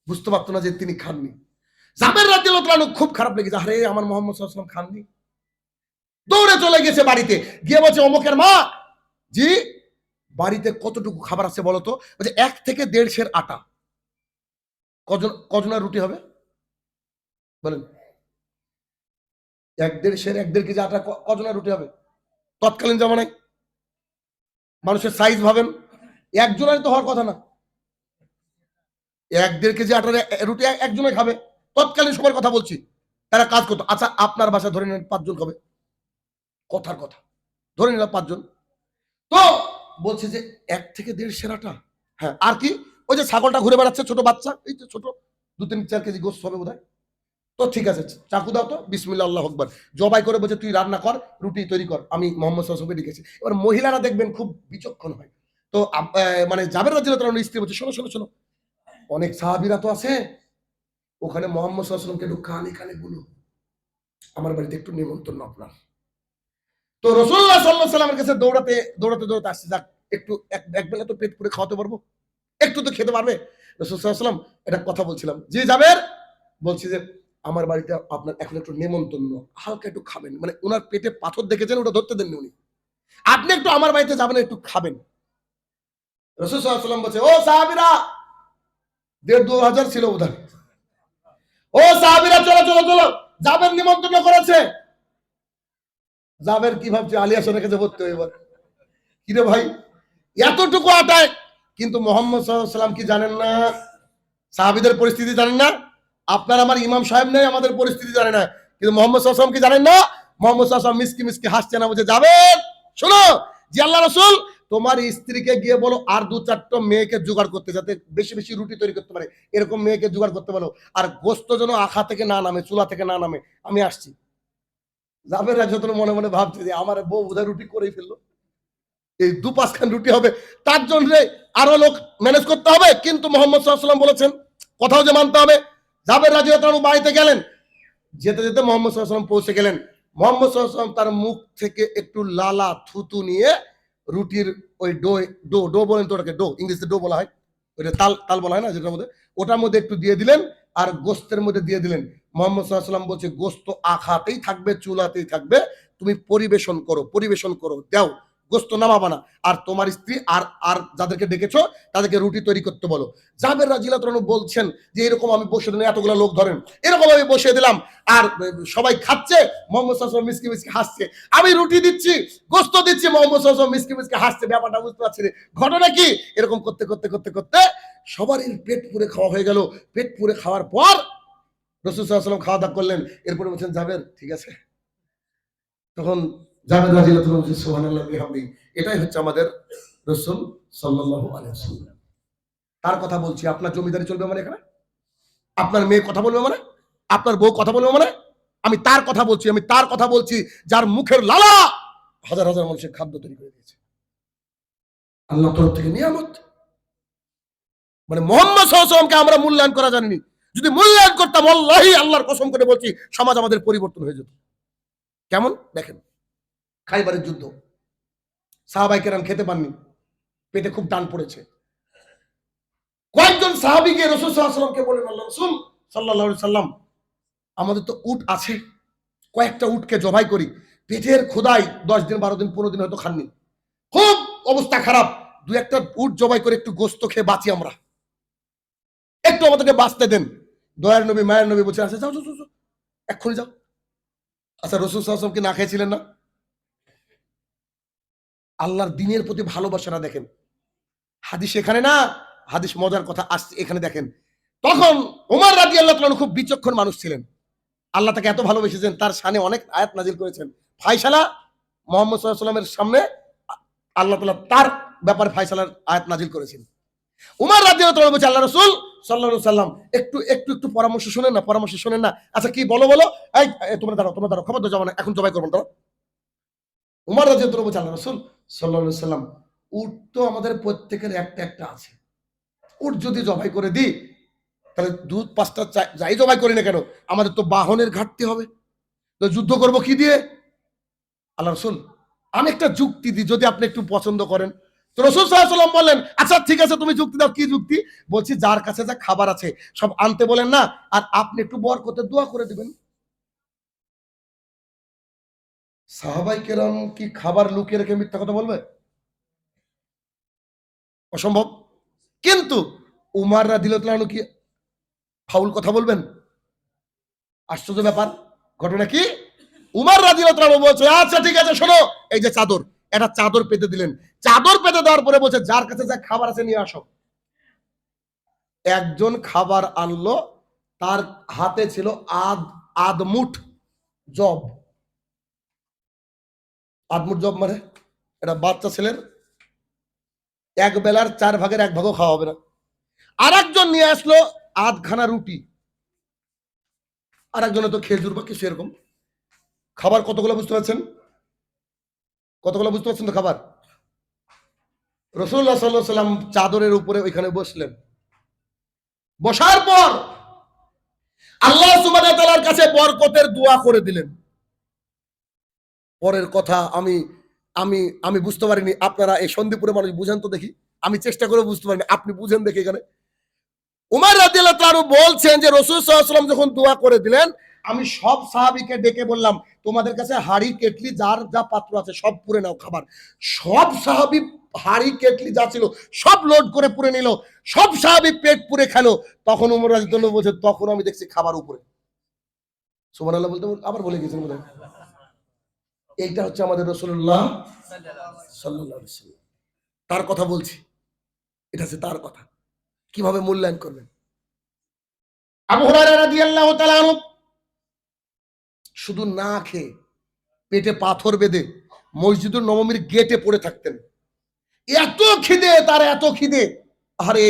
বুঝতে পারতো না যে তিনি খাননি। জাবের রাদিয়াল্লাহু তাআলা খুব খারাপ লেগেছে, আরে আমার মুহাম্মদ সাল্লাল্লাহু আলাইহি ওয়াসাল্লাম খাননি। দৌড়ে চলে গেছে বাড়িতে, গিয়ে বলছে অমুকের মা, জি বাড়িতে কতটুকু খাবার আছে বলতো? বলছে ১ থেকে ১.৫ সের আটা। কজনের রুটি হবে বলেন? ১.৫ সের, ১.৫ কেজি আটা কজনের রুটি হবে তৎকালীন জামানায়? মানুষের সাইজ ভাবেন, একজনের তো হওয়ার কথা না। ১.৫ কেজি আটার রুটি একজনে খাবে, তৎকালীন সময়ের কথা বলছি, তারা কাজ করতো। আচ্ছা আপনার বাসায় ধরে নেন ৫ জন খাবে, কথার কথা, ধরে নিলাম ৫ জন। তো বলছে যে ১ থেকে ১.৫ সের আটা। হ্যাঁ, আর কি? ওই যে ছাগলটা ঘুরে বেড়াচ্ছে, ছোট বাচ্চা, এই যে ছোট ২-৩-৪ কেজি গোশত হবে বোধহয়। তো ঠিক আছে, চাকু দাও তো, বিসমিল্লাহ আল্লাহু আকবার। জবাই করে বলছে তুই রান্না কর, রুটি তৈরি কর, আমি মুহাম্মদ সাল্লাল্লাহু আলাইহি ওয়াসাল্লামকে ডেকেছি। এবার মহিলারা দেখবেন খুব বিচক্ষণ হয়। তো মানে জাবের রাদিয়াল্লাহু তাআলার স্ত্রী বলছে, শোনো, শোনো, শোনো, অনেক সাহাবীরা তো আছে, ওখানে মুহাম্মদ সাল্লাল্লাহু আলাইহি ওয়াসাল্লামকে একটু কানে কানে বলো, আমার বাড়িতে একটু নিমন্ত্রণ আপনার। তো রাসূলুল্লাহ সাল্লাল্লাহু আলাইহি ওয়াসাল্লামের কাছে দৌড়াতে দৌড়াতে দৌড়াতে আসছে, যাক একটু এক বেলা তো পেট পুরে খাওয়াতে পারবো, একটু তো খেতে পারবে। রাসূল সাল্লাল্লাহু আলাইহি ওয়াসাল্লাম, এটা কথা বলছিলাম, জি জাবের, বলছি যে আমার বাড়িতে আপনার এখন একটু নেমন্তন্ন, হালকা একটু খাবেন, মানে ওনার পেটে পাথর দেখেছেন, ওটা ধরতে দেননি উনি, আপনি একটু আমার বাড়িতে যাবেন, একটু খাবেন। রাসূল সাল্লাল্লাহু আলাইহি ওয়াসাল্লাম বলছে, ও সাহাবীরা, ১,৫০০ ছিল বোধহয়, ও সাহাবীরা চলো চলো চলো, জাবের নিমন্ত্রণ করেছে। জাবের কি ভাবছে, আলী হাসানের কাছে ভর্তি হয়ে, এবার কিরে ভাই এতটুকু আটায়, কিন্তু মুহাম্মদ সাল্লাল্লাহু আলাইহি ওয়াসাল্লাম কি জানেন না সাহাবীদের পরিস্থিতি জানেন না? আপনার আমার ইমাম সাহেব নেই, আমাদের পরিস্থিতি জানে না, কিন্তু মুহাম্মদ সাল্লাল্লাহু আলাইহি ওয়াসাল্লাম কি জানেন না? মুহাম্মদ সাল্লাল্লাহু আলাইহি ওয়াসাল্লাম মিসকি মিসকি হাসছে না, বলছে যাবেন শোনো, জি আল্লাহ রাসূল, তোমার স্ত্রীকে গিয়ে বলো আর ২-৪টা মেয়েকে জোগাড় করতে, যাতে বেশি বেশি রুটি তৈরি করতে পারে, এরকম মেয়েকে জোগাড় করতে বলো, আর গোশত যেন আখা থেকে না নামে, চুলা থেকে না নামে, আমি আসছি। জাবের রাদিয়াল্লাহু মনে মনে ভাবছে যে আমার বউ বোধহয় রুটি করেই ফেললো, এই ২-৫ খান রুটি হবে, তার জন্য আরো লোক ম্যানেজ করতে হবে। কিন্তু মুহাম্মদ সাল্লাল্লাহু আলাইহি ওয়াসাল্লাম বলেছেন কথাও যে মানতে হবে। জাবের রাদিয়াল্লাহু তাআলা বাড়িতে গেলেন, যেতে যেতে মুহাম্মদ সাল্লাল্লাহু আলাইহি ওয়াসাল্লাম পৌঁছে গেলেন। মুহাম্মদ সাল্লাল্লাহু আলাইহি ওয়াসাল্লাম তার মুখ থেকে একটু লালা থুতু নিয়ে রুটির ওই ডো ডো ডো বলেন তো ওটাকে, ডো ইংরেজিতে ডো বলা হয়, ওইটা তাল তাল বলা হয় না যেটার মধ্যে, ওটার মধ্যে একটু দিয়ে দিলেন আর গোস্তের মধ্যে দিয়ে দিলেন। মুহাম্মদ সাল্লাল্লাহু আলাইহি ওয়াসাল্লাম বলছে, গোস্ত আখাতেই থাকবে, চুলাতেই থাকবে, তুমি পরিবেশন করো, পরিবেশন করো, দাও, গোস্ত নামাবা না। আর তোমার স্ত্রী আর আর যাদেরকে ডেকেছো তাদেরকে রুটি তৈরি করতে বলো। জাবের রাদিয়াল্লাহু তাআলা বলছেন যে এরকম আমি বসে দিলাম, এতগুলো লোক ধরেন, এরকম আমি বসে দিলাম আর সবাই খাচ্ছে, মুহাম্মদ সাল্লাল্লাহু আলাইহি ওয়াসাল্লাম মিসকি মিসকি হাসছে, আমি রুটি দিচ্ছি, গোস্ত দিচ্ছি, মুহাম্মদ সাল্লাল্লাহু আলাইহি ওয়াসাল্লাম মিসকি মিসকি হাসছে, ব্যাপারটা বুঝতে পারছি না, ঘটনা কি? এরকম করতে করতে করতে করতে সবারই পেট পুরে খাওয়া হয়ে গেল। পেট পুরে খাওয়ার পর রাসূল সাল্লাল্লাহু আলাইহি ওয়াসাল্লাম খাওয়া দাওয়া করলেন, এরপরে বলছেন, জাবের ঠিক আছে? তখন জাবের রাদিয়াল্লাহু তাআলা বলছেন, সুবহানাল্লাহি ওয়া বিহামদিহি, এটাই হচ্ছে আমাদের রাসূল সাল্লাল্লাহু আলাইহি ওয়াসাল্লাম। তার কথা বলছি, আপনার জমিদারি চলবে মানে এখানে? আপনার মেয়ে কথা বলবে মানে? আপনার বউ কথা বলবে মানে? আমি তার কথা বলছি, আমি তার কথা বলছি যার মুখের লালা হাজার হাজার মানুষের খাদ্য তৈরি করে দিয়েছে আল্লাহর তরফ থেকে নিয়ামত। মানে মুহাম্মদ সাল্লাল্লাহু আলাইহি ওয়াসাল্লামকে আমরা মূল্যায়ন করা জানিনি। যদি মূল্যায়ন করতাম, আল্লাহি আল্লাহর কসম করে বলছি, সমাজ আমাদের পরিবর্তন হয়ে যেত। কেমন দেখেন, খাইবারের যুদ্ধ, সাহাবায়ে কেরাম খেতে পাননি, পেটে খুব টান পড়েছে। কয়েকজন সাহাবী গিয়ে রাসূল সাল্লাল্লাহু আলাইহি ওয়াসাল্লামকে বললেন, আল্লাহ রাসূল সাল্লাল্লাহু আলাইহি সাল্লাম, আমাদের তো উট আছে, কয়েকটা উটকে জবাই করি, পেটের ক্ষুধায় 10 দিন 12 দিন 15 দিন হয়তো খাননি, খুব অবস্থা খারাপ, দুই একটা উট জবাই করে একটু গোস্ত খেয়ে বাঁচি আমরা, একটু আমাদেরকে বাঁচতে দেন। দয়ার নবী মায়ের নবী বলছে, আচ্ছা যাও যাও যাও, এক্ষুনি যাও। আচ্ছা, রাসূল সাল্লাল্লাহু আলাইহি ওয়াসাল্লাম কি না খেয়েছিলেন না? আল্লাহর দ্বীনের প্রতি ভালোবাসাটা দেখেন। হাদিস এখানে না, হাদিস মজার কথা আসছে এখানে দেখেন। তখন ওমর রাদিয়াল্লাহু তাআলা খুব বিচক্ষণ মানুষ ছিলেন। আল্লাহ তাকে এত ভালোবেসেছেন, তার শানে অনেক আয়াত নাজিল করেছেন। ফায়সালা মুহাম্মদ সাল্লাল্লাহু আলাইহি ওয়াসাল্লামের সামনে আল্লাহ তাআলা তার ব্যাপারে ফায়সালার আয়াত নাজিল করেছেন। ওমর রাদিয়াল্লাহু তাআলা বলছে, আল্লাহ রাসূল সাল্লাল্লাহু আলাইহি ওয়াসাল্লাম একটু একটু একটু পরামর্শ শুনেন না, পরামর্শ শুনেন না। আচ্ছা কি বলো বলো, এই তোমরা দাঁড়াও, তোমরা দাঁড়াও, খবরদার যাও না, এখন জবাই করবেন দাঁড়াও। ওমর রাদিয়াল্লাহু তাআলা বলছে, আল্লাহ রাসূল সাল্লাল্লাহু আলাইহি ওয়াসাল্লাম, উট তো আমাদের প্রত্যেকের একটা একটা আছে, উট যদি জবাই করে দিই তাহলে দুধ 5টা যাই জবাই করি না কেন, আমাদের তো বাহনের ঘাটতি হবে, তো যুদ্ধ করব কি দিয়ে? আল্লাহ রাসূল, আমি একটা যুক্তি দিই, যদি আপনি একটু পছন্দ করেন। তো রাসূল সাল্লাল্লাহু আলাইহি ওয়াসাল্লাম বললেন, আচ্ছা ঠিক আছে, তুমি যুক্তি দাও। কি যুক্তি? বলছি, যার কাছে যা খাবার আছে সব আনতে বলেন না, আর আপনি একটু বরকতের দোয়া করে দিবেন। সাহাবায়ে কেরাম কি খাবার লুকিয়ে রেখে মিথ্যা কথা বলবে? অসম্ভব। কিন্তু উমর রাদিয়াল্লাহু তাআলা কি ফাউল কথা বলবেন? আশ্চর্য ব্যাপার। ঘটনা কি? উমর রাদিয়াল্লাহু তাআলা বলছে, আচ্ছা ঠিক আছে শোনো, এই যে চাদর, একটা চাদর পেতে দিলেন। চাদর পেতে দেওয়ার পরে বলছে, যার কাছে যা খাবার আছে নিয়ে আসো। একজন খাবার আনলো, তার হাতে ছিল আধমুঠ জব। আধমুঠ জব মানে এটা বাচ্চা ছেলের এক বেলার 4 ভাগের 1 ভাগও খাওয়া হবে না। আর একজন নিয়ে আসলো আধখানা রুটি, আর একজনে তো খেজুর বা কিছু এরকম। খাবার কতগুলো বুঝতে পারছেন? কতগুলো বুঝতে পারছেন তো খাবার? রাসূলুল্লাহ সাল্লাল্লাহু আলাইহি সাল্লাম চাদরের উপরে ওইখানে বসলেন। বসার পর আল্লাহ সুবহানাহু ওয়া তাআলার কাছে বরকতের দোয়া করে দিলেন। পরের কথা আমি আমি আমি বুঝতে পারিনি। আপনারা এই সন্দীপুরের মানুষ বুঝেন তো দেখি। আমি চেষ্টা করে বুঝতে পারিনি, আপনি বুঝেন দেখি এখানে। উমর রাদিয়াল্লাহু তাআলা বলছেন যে রাসূল সাল্লাল্লাহু আলাইহি ওয়াসাল্লাম যখন দোয়া করে দিলেন, আমি সব সাহাবীকে ডেকে বললাম, তোমাদের কাছে হাঁড়ি কেটলি যার যা পাত্র আছে সব পুরে নাও খাবার। সব সাহাবী হাঁড়ি কেটলি যা ছিল সব লোড করে পুরে নিল, সব সাহাবী পেট পুরে খেলো। তখন উমর রাদিয়াল্লাহু তাআলা বলছে, তখন আমি দেখছি খাবার উপরে। সুবহানাল্লাহ বলতে আবার বলে গেছেন বোধহয়। এইটা হচ্ছে আমাদের রাসূলুল্লাহ সাল্লাল্লাহু আলাইহি ওয়াসাল্লাম। তার কথা বলছি, এটা হচ্ছে তার কথা। কিভাবে মূল্যায়ন করবেন? আবু হুরায়রা রাদিয়াল্লাহু তাআলা আনহু শুধু না খেয়ে পেটে পাথর বেঁধে মসজিদুল নববীর গেটে পড়ে থাকতেন। এত খিদে, তার এত খিদে। আরে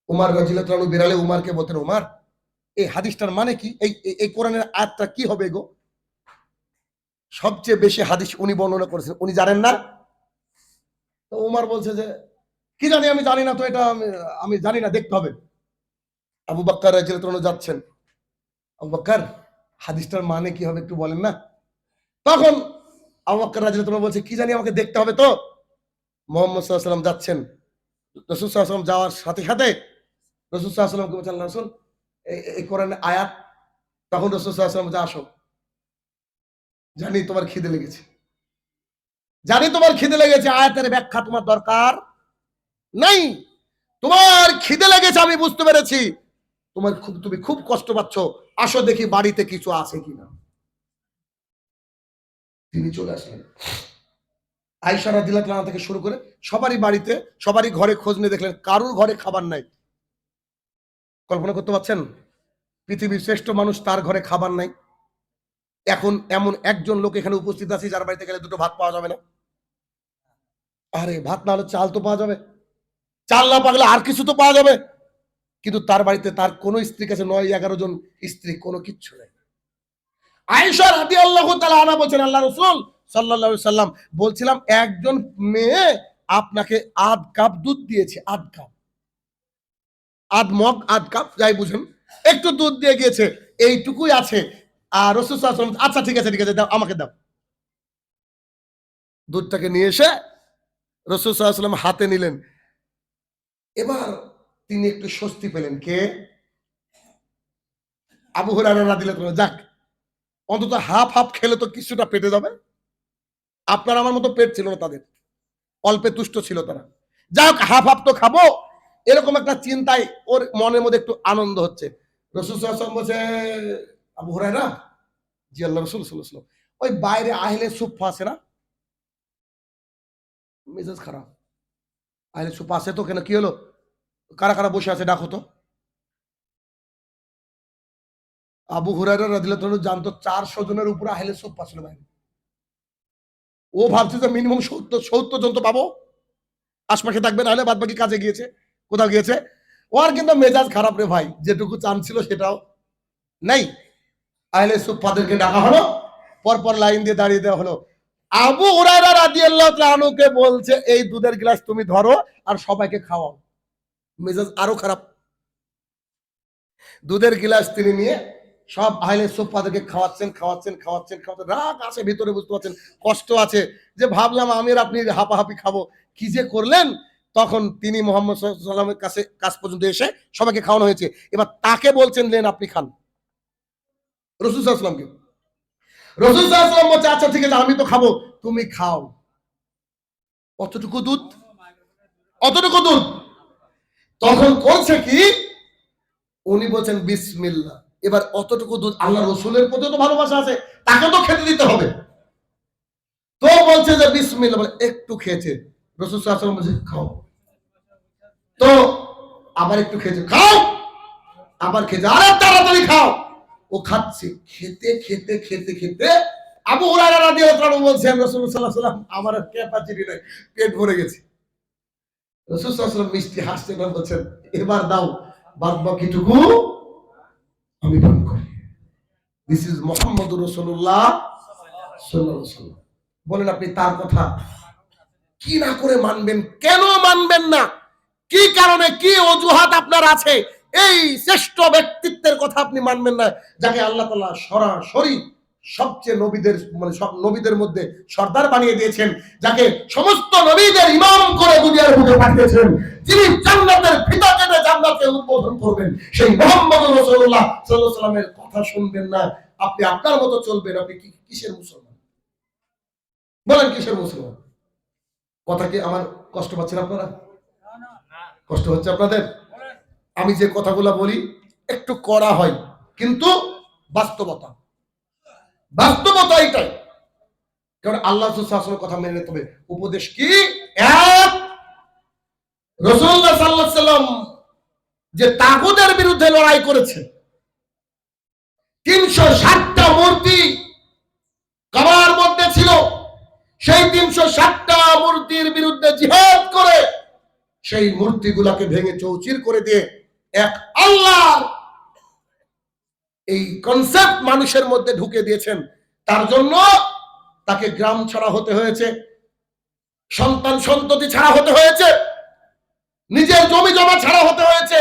উমর রাদিয়াল্লাহু তাআলা বেরালে উমরকে বলতেন, উমর এই হাদিসটার মানে কি? এই কোরআনের আয়াতটা কি হবে গো? সবচেয়ে বেশি হাদিস উনি বর্ণনা করেছেন, উনি জানেন না? তো উমর বলছে যে, কি জানি, আমি জানি না তো, এটা আমি জানি না, দেখতে হবে। আবু বকর রাদিয়াল্লাহু আনহু যাচ্ছেন। আবু বকর, হাদিসটার মানে কি হবে একটু বলেন না? তখন আবু বকর রাদিয়াল্লাহু আনহু বলছে, কি জানি আমাকে দেখতে হবে তো। মুহাম্মদ সাল্লাল্লাহু আলাইহি ওয়াসাল্লাম যাচ্ছেন। রাসূল সাল্লাল্লাহু আলাইহি ওয়াসাল্লাম যাওয়ার সাথে সাথে রাসূল সাল্লাল্লাহু আলাইহি ওয়াসাল্লামকে বলছেন, আল্লাহ রাসূল এই কোরআনের আয়াত। তখন রাসূল সাল্লাল্লাহু আলাইহি ওয়াসাল্লাম বলছে, আসো, জানি তোমার খিদে লেগেছে, জানি তোমার খিদে লেগেছে, আয়াতের ব্যাখ্যা তোমার দরকার নাই। তোমার খিদে লেগেছে আমি বুঝতে পেরেছি, তুমি খুব কষ্ট পাচ্ছ, আসো দেখি বাড়িতে কিছু আছে কিনা। তিনি চলে আসলেন। আয়েশা রাদিয়াল্লাহু আনহা থেকে শুরু করে সবারই বাড়িতে, সবারই ঘরে খোঁজ নিয়ে দেখলেন কারুর ঘরে খাবার নাই। কল্পনা করতে পারছেন? পৃথিবীর শ্রেষ্ঠ মানুষ, তার ঘরে খাবার নাই। এখন এমন একজন লোক এখানে উপস্থিত আছে যার বাড়িতে গেলে দুটো ভাত পাওয়া যাবে না। আরে ভাত না হলে চাল তো পাওয়া যাবে, চাল না পাগলে আর কিছু তো পাওয়া যাবে। কিন্তু তার বাড়িতে তার কোনো স্ত্রীর কাছে 9-11 জন স্ত্রী, কোনো কিচ্ছু নেই। আয়েশা রাদিয়াল্লাহু তাআলা আনহা বলছেন, আল্লাহ রাসূল সাল্লাল্লাহু আলাইহি সাল্লাম বলছিলাম, একজন মেয়ে আপনাকে আধ কাপ দুধ দিয়েছে, আধ কাপ, আধ মগ, আধ কাপ যাই বুঝেন, একটু দুধ দিয়ে গিয়েছে, এইটুকুই আছে। আর রাসূল সাল্লাল্লাহু আলাইহি ওয়াসাল্লাম, আচ্ছা ঠিক আছে ঠিক আছে, দাও আমাকে দাও। দুধটাকে নিয়ে এসে রাসূল সাল্লাল্লাহু আলাইহি ওয়াসাল্লাম হাতে নিলেন। এবার তিনি একটু স্বস্তি পেলেন। কে? আবু হুরায়রা রাদিয়াল্লাহু আনহু। যাক, অন্তত হাফ হাফ খেলে তো কিছুটা পেটে যাবে। আপনার আমার মতো পেট ছিল না তাদের, অল্পে তুষ্ট ছিল তারা। যাক, হাফ হাফ তো খাবো, এরকম একটা চিন্তায় ওর মনের মধ্যে একটু আনন্দ হচ্ছে। রাসূল সাল্লাল্লাহু আলাইহি ওয়াসাল্লাম বলছে, আবু হুরায়রা, জি আল্লাহ রাসূল সাল্লাল্লাহু আলাইহি ওয়াসাল্লাম, ওই বাইরে আহলে সুফফা আছে না, মেজাজ খারাপ, আহলে সুফফা আছে তো, কেন কি হলো, কারা কারা বসে আছে ডাকো তো। আবু হুরায়রা রাদিয়াল্লাহু আনহু জানতো 400 জনের উপরে আহলে সুফফা ছিল বাইরে। ও ভাবছে যে মিনিমাম 70 জন তো পাবো, আশপাশে থাকবে, নাহলে বাদ বাকি কাজে গিয়েছে, কোথাও গিয়েছে। ওর কিন্তু মেজাজ খারাপ রে ভাই, যেটুকু চান ছিল সেটাও নাই। আহলে সুফফাদেরকে ডাকা হলো, পরপর লাইন দিয়ে দাঁড়িয়ে দেওয়া হলো। আবু হুরায়রা রাদিয়াল্লাহু তাআলা আনহুকে বলছে, এই দুধের গ্লাস তুমি ধরো আর সবাইকে খাওয়াও। মেজাজ আরো খারাপ। দুধের গ্লাস তিনি নিয়ে সব আহলে সুফফাদেরকে খাওয়াচ্ছেন খাওয়াচ্ছেন খাওয়াচ্ছেন খাওয়াচ্ছেন। রাগ আছে ভিতরে, বুঝতে পারছেন, কষ্ট আছে, যে ভাবলাম আমি আর আপনি হাপাহাপি খাবো, কি যে করলেন। তখন তিনি মুহাম্মদ সাল্লাল্লাহু আলাইহি ওয়াসাল্লামের কাছ পর্যন্ত এসে সবাইকে খাওয়ানো হয়েছে। এবার তাকে বলছেন, নেন আপনি খান, রাসূল সাল্লাল্লাহু আলাইহি ওয়াসাল্লামকে। রাসূল সাল্লাল্লাহু আলাইহি ওয়াসাল্লাম বলছে, আচ্ছা ঠিক আছে, আমি তো খাবো, তুমি খাও। অতটুকু দুধ, অতটুকু দুধ। তখন করছে কি, উনি বলছেন বিসমিল্লাহ। এবার অতটুকু দুধ, আল্লাহ রসুলের প্রতি তো ভালোবাসা আছে, তাকে তো খেতে দিতে হবে। তো বলছে যে বিসমিল্লাহ, বলে একটু খেয়েছে। রাসূল সাল্লাল্লাহু আলাইহি ওয়াসাল্লাম বলছে খাও। তো আবার একটু খেয়েছে, খাও, আবার খেয়েছে, আরে তাড়াতাড়ি খাও। ও খাচ্ছে, খেতে খেতে খেতে খেতে আবু হুরায়রা রাদিয়াল্লাহু আনহু বলছেন, রাসূলুল্লাহ সাল্লাল্লাহু আলাইহি ওয়াসাল্লাম, আমার আর ক্যাপাসিটি নাই, পেট ভরে গেছে। রাসূল সাল্লাল্লাহু আলাইহি ওয়াসাল্লাম মিষ্টি হাসছেন আর বলছেন, এবার দাও, বাদ বাকিটুকু আমি পান করি। দিস ইজ মুহাম্মদুর রাসূলুল্লাহ সাল্লাল্লাহু আলাইহি ওয়াসাল্লাম। বলেন আপনি তার কথা কি না করে মানবেন? কেন মানবেন না? কি কারণে, কি অজুহাত আপনার আছে এই শ্রেষ্ঠ ব্যক্তিত্বের কথা আপনি মানবেন না, যাকে আল্লাহ তাআলা সরাসরি সবচেয়ে নবীদের, মানে সব নবীদের মধ্যে সর্দার বানিয়ে দিয়েছেন, যাকে সমস্ত নবীদের ইমাম করে দুনিয়ার বুকে পাঠিয়েছেন, যিনি জান্নাতের ফিতা কেটে জান্নাতে উদ্বোধন করবেন, সেই মুহাম্মদুর রাসূলুল্লাহ সাল্লাল্লাহু আলাইহি ওয়াসাল্লামের কথা শুনবেন না, আপনি আপনার মতো চলবেন। আপনি কিসের মুসলমান? বলেন কিসের মুসলমান? কথা কি আমার কষ্ট পাচ্ছেন আপনারা? কষ্ট হচ্ছে আপনাদের? আমি যে কথাগুলো বলি একটু কড়া হয়, কিন্তু বাস্তবতা, বাস্তবতা এটাই। কারণ আল্লাহ রাসূলের কথা মেনে নিতে হবে। উপদেশ কি? এক, রাসূলুল্লাহ সাল্লাল্লাহু আলাইহি ওয়াসাল্লাম যে তাগুতের বিরুদ্ধে লড়াই করেছে, 360টা মূর্তি কাবার মধ্যে ছিল, সেই 360টা মূর্তির বিরুদ্ধে জিহাদ করে সেই মূর্তিগুলাকে ভেঙে চৌচির করে দিয়ে এক আল্লাহর এই কনসেপ্ট মানুষের মধ্যে ঢুকে দিয়েছেন। তার জন্য তাকে গ্রাম ছাড়া হতে হয়েছে, সন্তান সন্ততি ছাড়া হতে হয়েছে, নিজের জমি জমা ছাড়া হতে হয়েছে,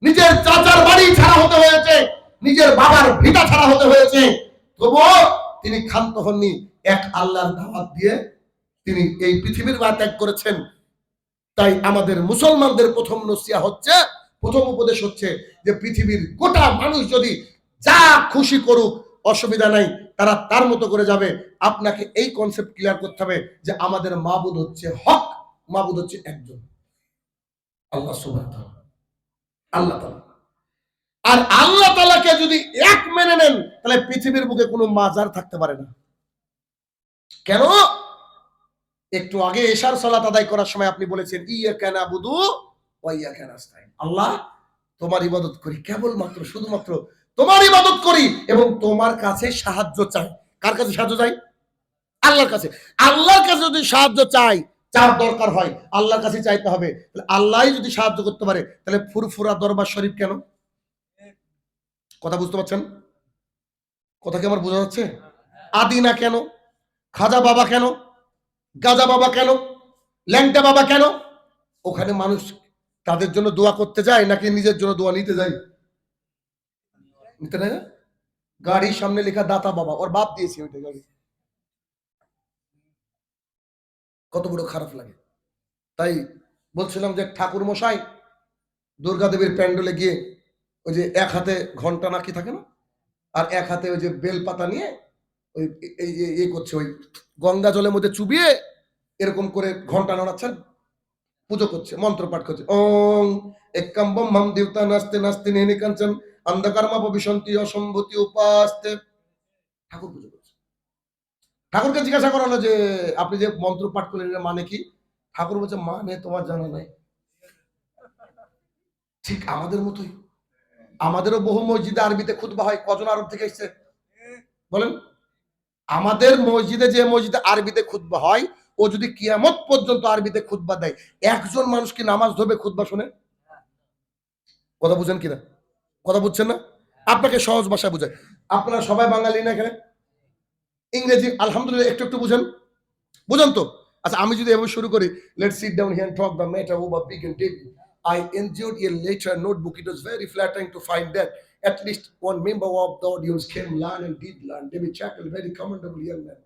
নিজের চাচার বাড়ি ছাড়া হতে হয়েছে, নিজের বাবার ভিটা ছাড়া হতে হয়েছে, তবুও তিনি ক্ষান্ত হননি। এক আল্লাহর দাওয়াত দিয়ে তিনি এই পৃথিবীর মা ত্যাগ করেছেন। তাই আমাদের মুসলমানদের প্রথম নসিহা হচ্ছে, প্রথম উপদেশ হচ্ছে যে পৃথিবীর গোটা মানুষ যদি যা খুশি করুক অসুবিধা নাই, তারা তার মতো করে যাবে। আপনাকে এই কনসেপ্ট ক্লিয়ার করতে হবে যে আমাদের মাবুদ হচ্ছে হক, মাবুদ হচ্ছে একজন, আল্লাহ সুবহানাহু ওয়া তাআলা, আল্লাহ তাআলা। আর আল্লাহ তাআলাকে যদি এক মেনে নেন, তাহলে পৃথিবীর বুকে কোনো মাজার থাকতে পারে না। কেন? একটু আগে এশার সালাত আদায় করার সময় আপনি বলেছেন ইয়াকা নাবুদু ওয়া ইয়াকা নাস্তাইন, আল্লাহ তোমার ইবাদত করি, কেবলমাত্র শুধুমাত্র তোমার ইবাদত করি এবং তোমার কাছে সাহায্য চাই। কার কাছে সাহায্য চাই? আল্লাহর কাছে। আল্লাহর কাছে যদি সাহায্য চাই, চার দরকার হয়, আল্লাহর কাছে চাইতে হবে। তাহলে আল্লাহই যদি সাহায্য করতে পারে, তাহলে ফুরফুরা দরবার শরীফ কেন? কথা বুঝতে পারছেন? কথা কি আমার বোঝা যাচ্ছে? আদিনা কেন? খাজা বাবা কেন? গাজা বাবা কেন? ল্যাংটা বাবা কেন? ওখানে মানুষ তাদের জন্য দোয়া করতে যায় নাকি নিজের জন্য দোয়া নিতে যায়? নিতে না? গাড়ির সামনে লেখা দাতা বাবা, ওর বাপ দিয়েছে ওইটা গাড়ি। কত বড় খারাপ লাগে। তাই বলছিলাম যে ঠাকুর মশাই দুর্গা দেবীর প্যান্ডেলে গিয়ে ওই যে এক হাতে ঘন্টা নাকি থাকে না, আর এক হাতে ওই যে বেল পাতা নিয়ে ওই এই করছে, ওই গঙ্গা জলের মধ্যে চুবিয়ে এরকম করে ঘন্টা নাড়াচ্ছেন, পুজো করছে, মন্ত্র পাঠ করছে, ওং একাম্বম মাম দেবতা নাস্তে নাস্তে নেনি কাঞ্চন অন্ধকারমা ভবিষ্যন্তি অসম্ভূতি উপাস্তে। ঠাকুর পুজো করছে। ঠাকুরকে জিজ্ঞাসা করানো যে আপনি যে মন্ত্র পাঠ করলেন এর মানে কি? ঠাকুর বলছে মানে তোমার জানা নাই। ঠিক আমাদের মতোই, আমাদেরও বহু মসজিদে আরবিতে খুতবা হয়। কজন আরব থেকে এসেছে বলেন? আমাদের মসজিদে যে মসজিদে আরবিতে খুতবা হয়, ও যদি কিয়ামত পর্যন্ত আরবিতে খুতবা দেয়, একজন মানুষ কি নামাজ ধরবে খুতবা শুনে? কথা বুঝেন কিনা? কথা বুঝছেন না? আপনাকে সহজ ভাষায় বুঝায়। আপনারা সবাই বাঙালি না এখানে? ইংরেজি আলহামদুলিল্লাহ একটু একটু বুঝেন? বুঝেন তো? আচ্ছা, আমি যদি এভাবে শুরু করি, let's sit down here and talk the matter over big and Dave. I enjoyed a later notebook. It was very flattering to find that at least one member of the audience came learn and did learn. David Chappell, very commendable young man.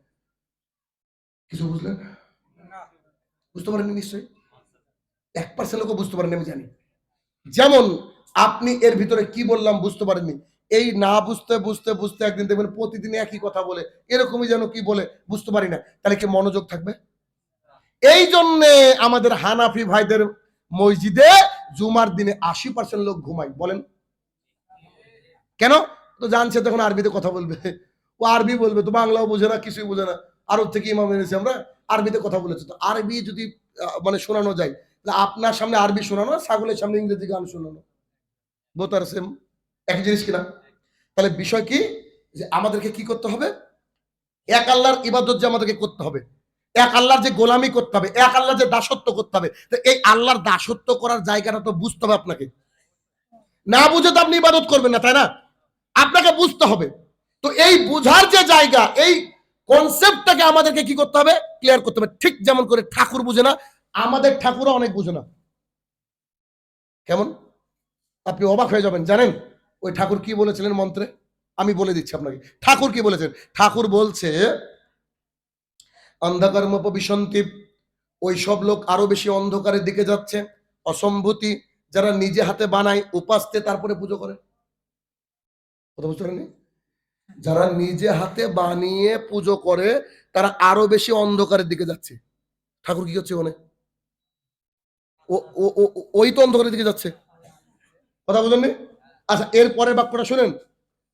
কিছু বুঝলেন? বুঝতে পারেননি নিশ্চয়ই? 1% লোকও বুঝতে পারেন আমি জানি। যেমন আপনি এর ভিতরে কি বললাম বুঝতে পারেননি, এই না বুঝতে বুঝতে বুঝতে একদিন দেখবেন প্রতিদিন একই কথা বলে, এরকমই যেন কি বলে বুঝতে পারি না, তাহলে কি মনোযোগ থাকবে? এই জন্যে আমাদের হানাফি ভাইদের মসজিদে জুমার দিনে 80% লোক ঘুমায়। বলেন কেন? তো জানছে তখন আরবিতে কথা বলবে, ও আরবি বলবে, তো বাংলাও বোঝে না, কিছুই বোঝে না। আরব থেকে ইমাম এনেছি আমরা, আরবিতে কথা বলেছে। তো আরবি যদি মানে শোনানো যায়, আপনার সামনে আরবি শোনানো, ছাগলের সামনে ইংরেজি গান শোনানো, বোথ আর সেম, একই জিনিস কিনা? তাহলে বিষয় কি যে আমাদেরকে কি করতে হবে? এক আল্লাহর ইবাদত যে আমাদেরকে করতে হবে, এক আল্লাহর যে গোলামি করতে হবে, এক আল্লাহর যে দাসত্ব করতে হবে। তো এই আল্লাহর দাসত্ব করার জায়গাটা তো বুঝতে হবে আপনাকে। না বুঝে তো আপনি ইবাদত করবেন না, তাই না? আপনাকে বুঝতে হবে। তো এই বুঝার যে জায়গা, এই কনসেপ্টটাকে আমাদেরকে কি করতে হবে? ক্লিয়ার করতে হবে। ঠিক যেমন করে ঠাকুর বুঝে না, আমাদের ঠাকুরও অনেক বুঝে না। কেমন? আপনি অবাক হয়ে যাবেন। জানেন ওই ঠাকুর কি বলেছিলেন মন্ত্রে? আমি বলে দিচ্ছি আপনাকে ঠাকুর কি বলেছেন। ঠাকুর বলছে অন্ধকারম বিসন্তি, ওই সব লোক আরো বেশি অন্ধকারের দিকে যাচ্ছে। অসম্ভূতি, যারা নিজে হাতে বানায় উপাস্তে তারপরে পুজো করে। কথা বুঝতে পারেননি? যারা নিজে হাতে বানিয়ে পুজো করে তারা আরো বেশি অন্ধকারের দিকে যাচ্ছে। ঠাকুর কি হচ্ছে ওখানে? ওই তো অন্ধকারের দিকে যাচ্ছে। কথা বুঝলেননি? আচ্ছা, এর পরের বাক্যটা শুনেন।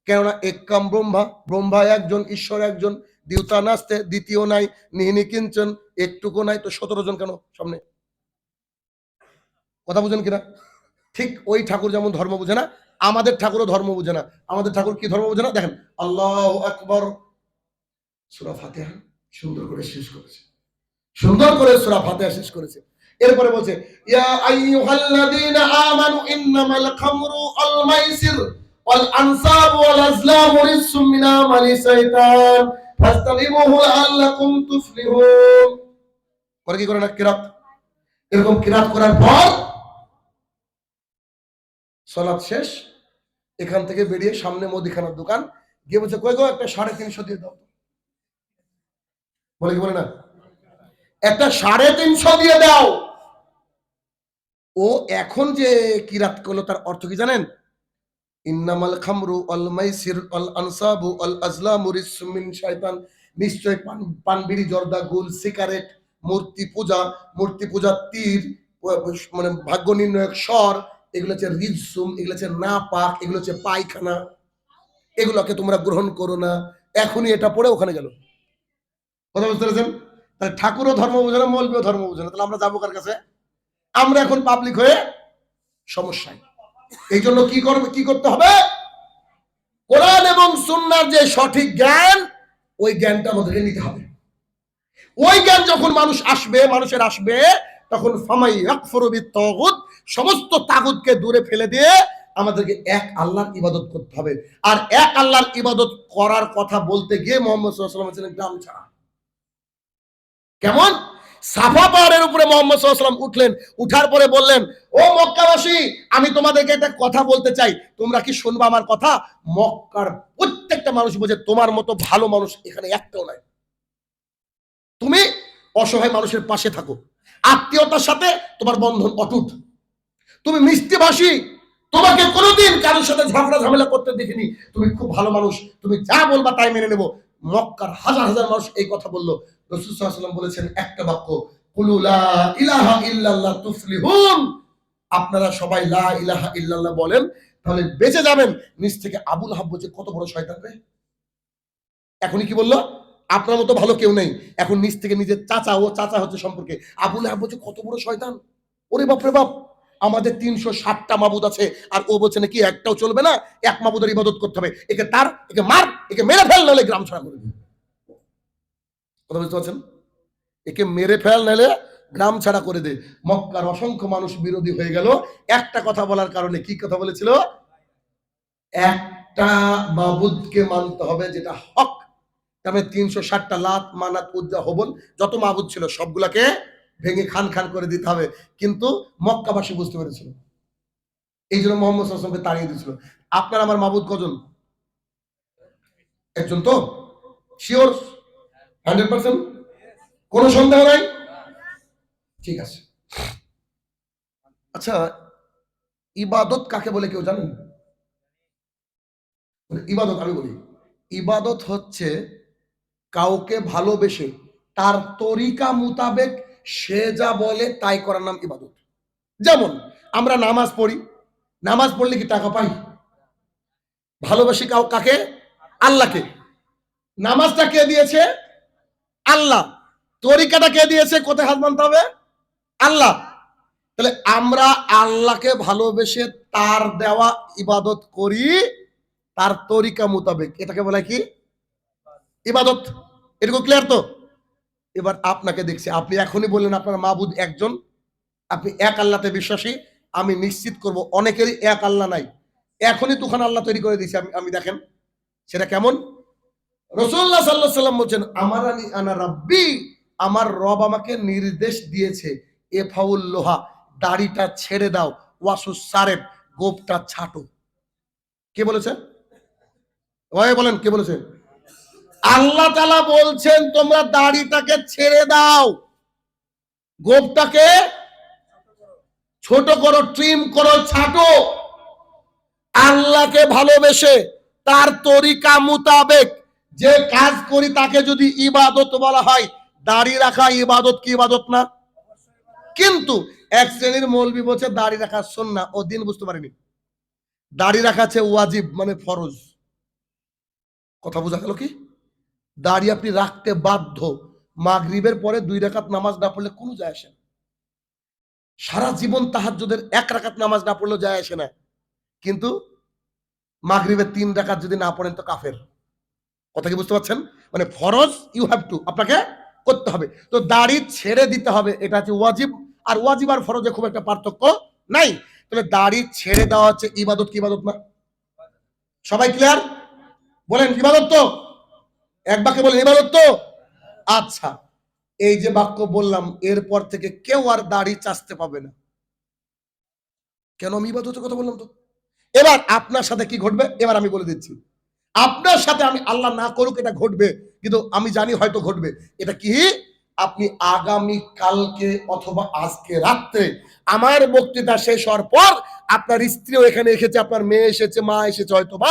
কেননা একাম ব্রহ্মা, ব্রহ্মা একজন, ঈশ্বর একজন, দেবতা নাস্তে, দ্বিতীয় নাই, নিহিনি কিঞ্চন, একটুকু নাই, তো 17 জন কেন সামনে? কথা বুঝেন কিনা? ঠিক ওই ঠাকুর যেমন ধর্ম বুঝে না, আমাদের ঠাকুরও ধর্ম বুঝে না। আমাদের ঠাকুর কি ধর্ম বুঝে না? দেখেন, আল্লাহু আকবার, সূরা ফাতিহা সুন্দর করে শেষ করেছে, সুন্দর করে সূরা ফাতিহা শেষ করেছে। এরপরে বলছে ইয়া আইয়ুহাল্লাযীনা আমানু ইন্নামাল খামরু ওয়াল মাইসির ওয়াল আনসাবু ওয়াল আজলামু রিজসুম মিন আমালি শাইতান ফাজতানিবুহু লাআল্লাকুম তুফলিহুন। করে কি করে না কিরাত? এরকম কিরাত করার পর সালাত শেষ, এখান থেকে বেরিয়ে সামনে মুদিখানার দোকান গিয়ে বলছে, কই গো একটা 350 দিয়ে দাও। বলে কি বলে না, একটা 350 দিয়ে দাও। ও এখন যে কিরাত করলো তার অর্থ কি জানেন? ইন্নামাল খামরু ওয়াল মাইসির ওয়াল আনসাবু ওয়াল আজলামু রিজসুম মিন শাইতান। নিশ্চয় পান বিড়ি, জর্দা, গুল, সিগারেট, মূর্তি পূজা, তীর, মানে ভাগ্য নির্ণায়ক স্বর, এগুলো হচ্ছে রিজসুম, এগুলো হচ্ছে নাপাক, এগুলো হচ্ছে পায়খানা, এগুলোকে তোমরা গ্রহণ করো না। এখনই এটা পড়ে ওখানে গেল। কথা বুঝতে পেরেছেন? তাহলে ঠাকুরও ধর্ম বোঝে না, মৌলবীও ধর্ম বোঝে না, তাহলে আমরা যাবো কার কাছে? আমরা এখন পাবলিক হয়ে সমস্যায়। এই জন্য কি করতে হবে? কোরআন এবং সুন্নাহর যে সঠিক জ্ঞান, ওই জ্ঞানটা আমাদেরকে নিতে হবে। ওই জ্ঞান যখন মানুষের আসবে, তখন ফামাই ইয়াকফুরু বিত-তাগুত, সমস্ত তাগুতকে দূরে ফেলে দিয়ে আমাদেরকে এক আল্লাহর ইবাদত করতে হবে। আর এক আল্লাহর ইবাদত করার কথা বলতে গিয়ে মুহাম্মদ সাল্লাল্লাহু আলাইহি ওয়াসাল্লাম ছিলেন গ্রাম ছাড়া। কেমন? সাফা পাহাড়ের উপরে মুহাম্মদ সাল্লাল্লাহু আলাইহি ওয়াসাল্লাম উঠলেন, উঠার পরে বললেন, ও মক্কাবাসী, আমি তোমাদেরকে একটা কথা বলতে চাই, তোমরা কি শুনবা আমার কথা? মক্কার প্রত্যেকটা মানুষ বলছে, তোমার মতো ভালো মানুষ এখানে একটাও নাই। তুমি অসহায় মানুষের পাশে থাকো, আত্মীয়তার সাথে তোমার বন্ধন অটুট, তুমি মিষ্টিভাষী, তোমাকে কোনোদিন কারোর সাথে ঝগড়া ঝামেলা করতে দেখিনি, তুমি খুব ভালো মানুষ, তুমি যা বলবা তাই মেনে নেব। মক্কার হাজার হাজার মানুষ এই কথা বললো। রাসূল সাল্লাল্লাহু আলাইহি ওয়াসাল্লাম বলেছেন একটা বাক্য, কুলু লা ইলাহা ইল্লাল্লাহ তুফলিহুন। আপনারা সবাই লা ইলাহা ইল্লাল্লাহ বলেন, তাহলে বেঁচে যাবেন। নিচ থেকে আবুল আহাব বলছে, কত বড় শয়তান রে! এখনই কি বললো? আপনার মতো ভালো কেউ নেই। এখন নিচ থেকে নিজের চাচা হচ্ছে সম্পর্কে আবুল আহাব বলছে, কত বড় শয়তান! ওরে বাপ রে বাপ, আমাদের 360টা মাবুদ আছে, আর ও বলছে নাকি একটাও চলবে না, এক মাবুদের ইবাদত করতে হবে। একে মার, একে মেরে ফেল, নাহলে গ্রাম ছাড়া করে দিবে। কথা বুঝতে পারছেন? একে মেরে ফেল, নাহলে গ্রাম ছাড়া করে দে। মক্কার অসংখ্য মানুষ বিরোধী হয়ে গেল একটা কথা বলার কারণে। কি কথা বলেছিল? একটা মাবুদকে মানতে হবে, যেটা হক। তবে 360টা লাত, মানাত, উজ্জা, হবল, যত মাবুদ ছিল সবগুলাকে ভেঙে খান খান করে দিতে হবে। কিন্তু মক্কাবাসী বুঝতে পেরেছিল, এই জন্য মুহাম্মদ সাল্লাল্লাহু আলাইহি ওয়াসাল্লামকে তাড়িয়ে দিয়েছিল। আপনার আমার মাবুদ কজন? একজন তো? শিওর? 100%? কোনো সন্দেহ নাই? ঠিক আছে। আচ্ছা, ইবাদত কাকে বলে কেউ জানেন? ইবাদত আমি বলি, ইবাদত হচ্ছে কাউকে ভালোবেসে তার তরিকা মোতাবেক সে যা বলে তাই করার নাম ইবাদত। যেমন আমরা নামাজ পড়ি, নামাজ পড়লে কি টাকা পাই? ভালোবাসি কাকে? আল্লাহকে। নামাজটা কে দিয়েছে? আল্লাহ। তরিকাটা কে দিয়েছে? কোথায় হাত মানতে হবে? আল্লাহ। তাহলে আমরা আল্লাহকে ভালোবেসে তার দেওয়া ইবাদত করি, তার তরিকা মোতাবেক। এটাকে বলে কি? ইবাদত। এটুকু ক্লিয়ার তো? এবার আপনাকে দেখছি, আপনি এখনই বললেন আপনার মাবুদ একজন, আপনি এক আল্লাহতে বিশ্বাসী। আমি নিশ্চিত করব অনেকেরই এক আল্লাহ নাই। এখনই দুখান আল্লাহ তৈরি করে দিয়েছি আমি। দেখেন সেটা কেমন। রাসূলুল্লাহ সাল্লাল্লাহু আলাইহি ওয়াসাল্লাম বলেন, আমারানি আনা রাব্বি, আমার রব আমাকে নির্দেশ দিয়েছে, এফাউল লোহা, দাড়িটা ছেড়ে দাও, ওয়াসুস সারেব, গোফটা ছাটো। কে বলেছে? ওই বলেন কে বলেছে? আল্লাহ তাআলা বলছেন তোমরা দাড়িটাকে ছেড়ে দাও, গোফটাকে ছোট করো, ট্রিম করো, ছাটো। আল্লাহকে ভালোবেসে তার তরিকা মোতাবেক যে কাজ করি তাকে যদি ইবাদত বলা হয়, দাড়ি রাখা ইবাদত কি ইবাদত না? কিন্তু এক শ্রেণীর মৌলবি বলছে দাড়ি রাখা সুন্নাহ, ও দিন বুঝতে পারেনি। দাড়ি রাখা আছে ওয়াজিব, মানে ফরজ। কথা বোঝা গেল কি? দাড়ি আপনি রাখতে বাধ্য। মাগরিবের পরে 2 রাকাত নামাজ না পড়লে কোনো যায় আসে না। সারা জীবন তাহাজ্জুদের 1 রাকাত নামাজ না পড়লেও যায় আসে না, কিন্তু মাগরিবের 3 রাকাত যদি না পড়েন তো কাফের। কথা কি বুঝতে পারছেন? মানে ফরজ ইউ হ্যাভ টু, আপনাকে করতে হবে। তো দাড়ি ছেড়ে দিতে হবে, এটা হচ্ছে ওয়াজিব। আর ওয়াজিব আর ফরজে খুব একটা পার্থক্য নাই। তাহলে দাড়ি ছেড়ে দেওয়া হচ্ছে ইবাদত কি ইবাদত না? সবাই ক্লিয়ার? বলেন ইবাদত তো? এক বাক্যে বলেন ইবাদত তো? আচ্ছা, এই যে বাক্য বললাম, এরপর থেকে কেউ আর দাড়ি চাচতে পাবে না। কেন? আমি ইবাদতের কথা বললাম তো। এবার আপনার সাথে কি ঘটবে এবার আমি বলে দিচ্ছি। আপনার সাথে, আমি আল্লাহ না করুক এটা ঘটবে, কিন্তু আমি জানি হয়তো ঘটবে। এটা কি? আপনি আগামী কালকে অথবা আজকে রাত্রে আমার বক্তৃতা শেষ হওয়ার পর আপনার স্ত্রীও এখানে এসেছে, আপনার মেয়ে এসেছে, মা এসেছে হয়তোবা,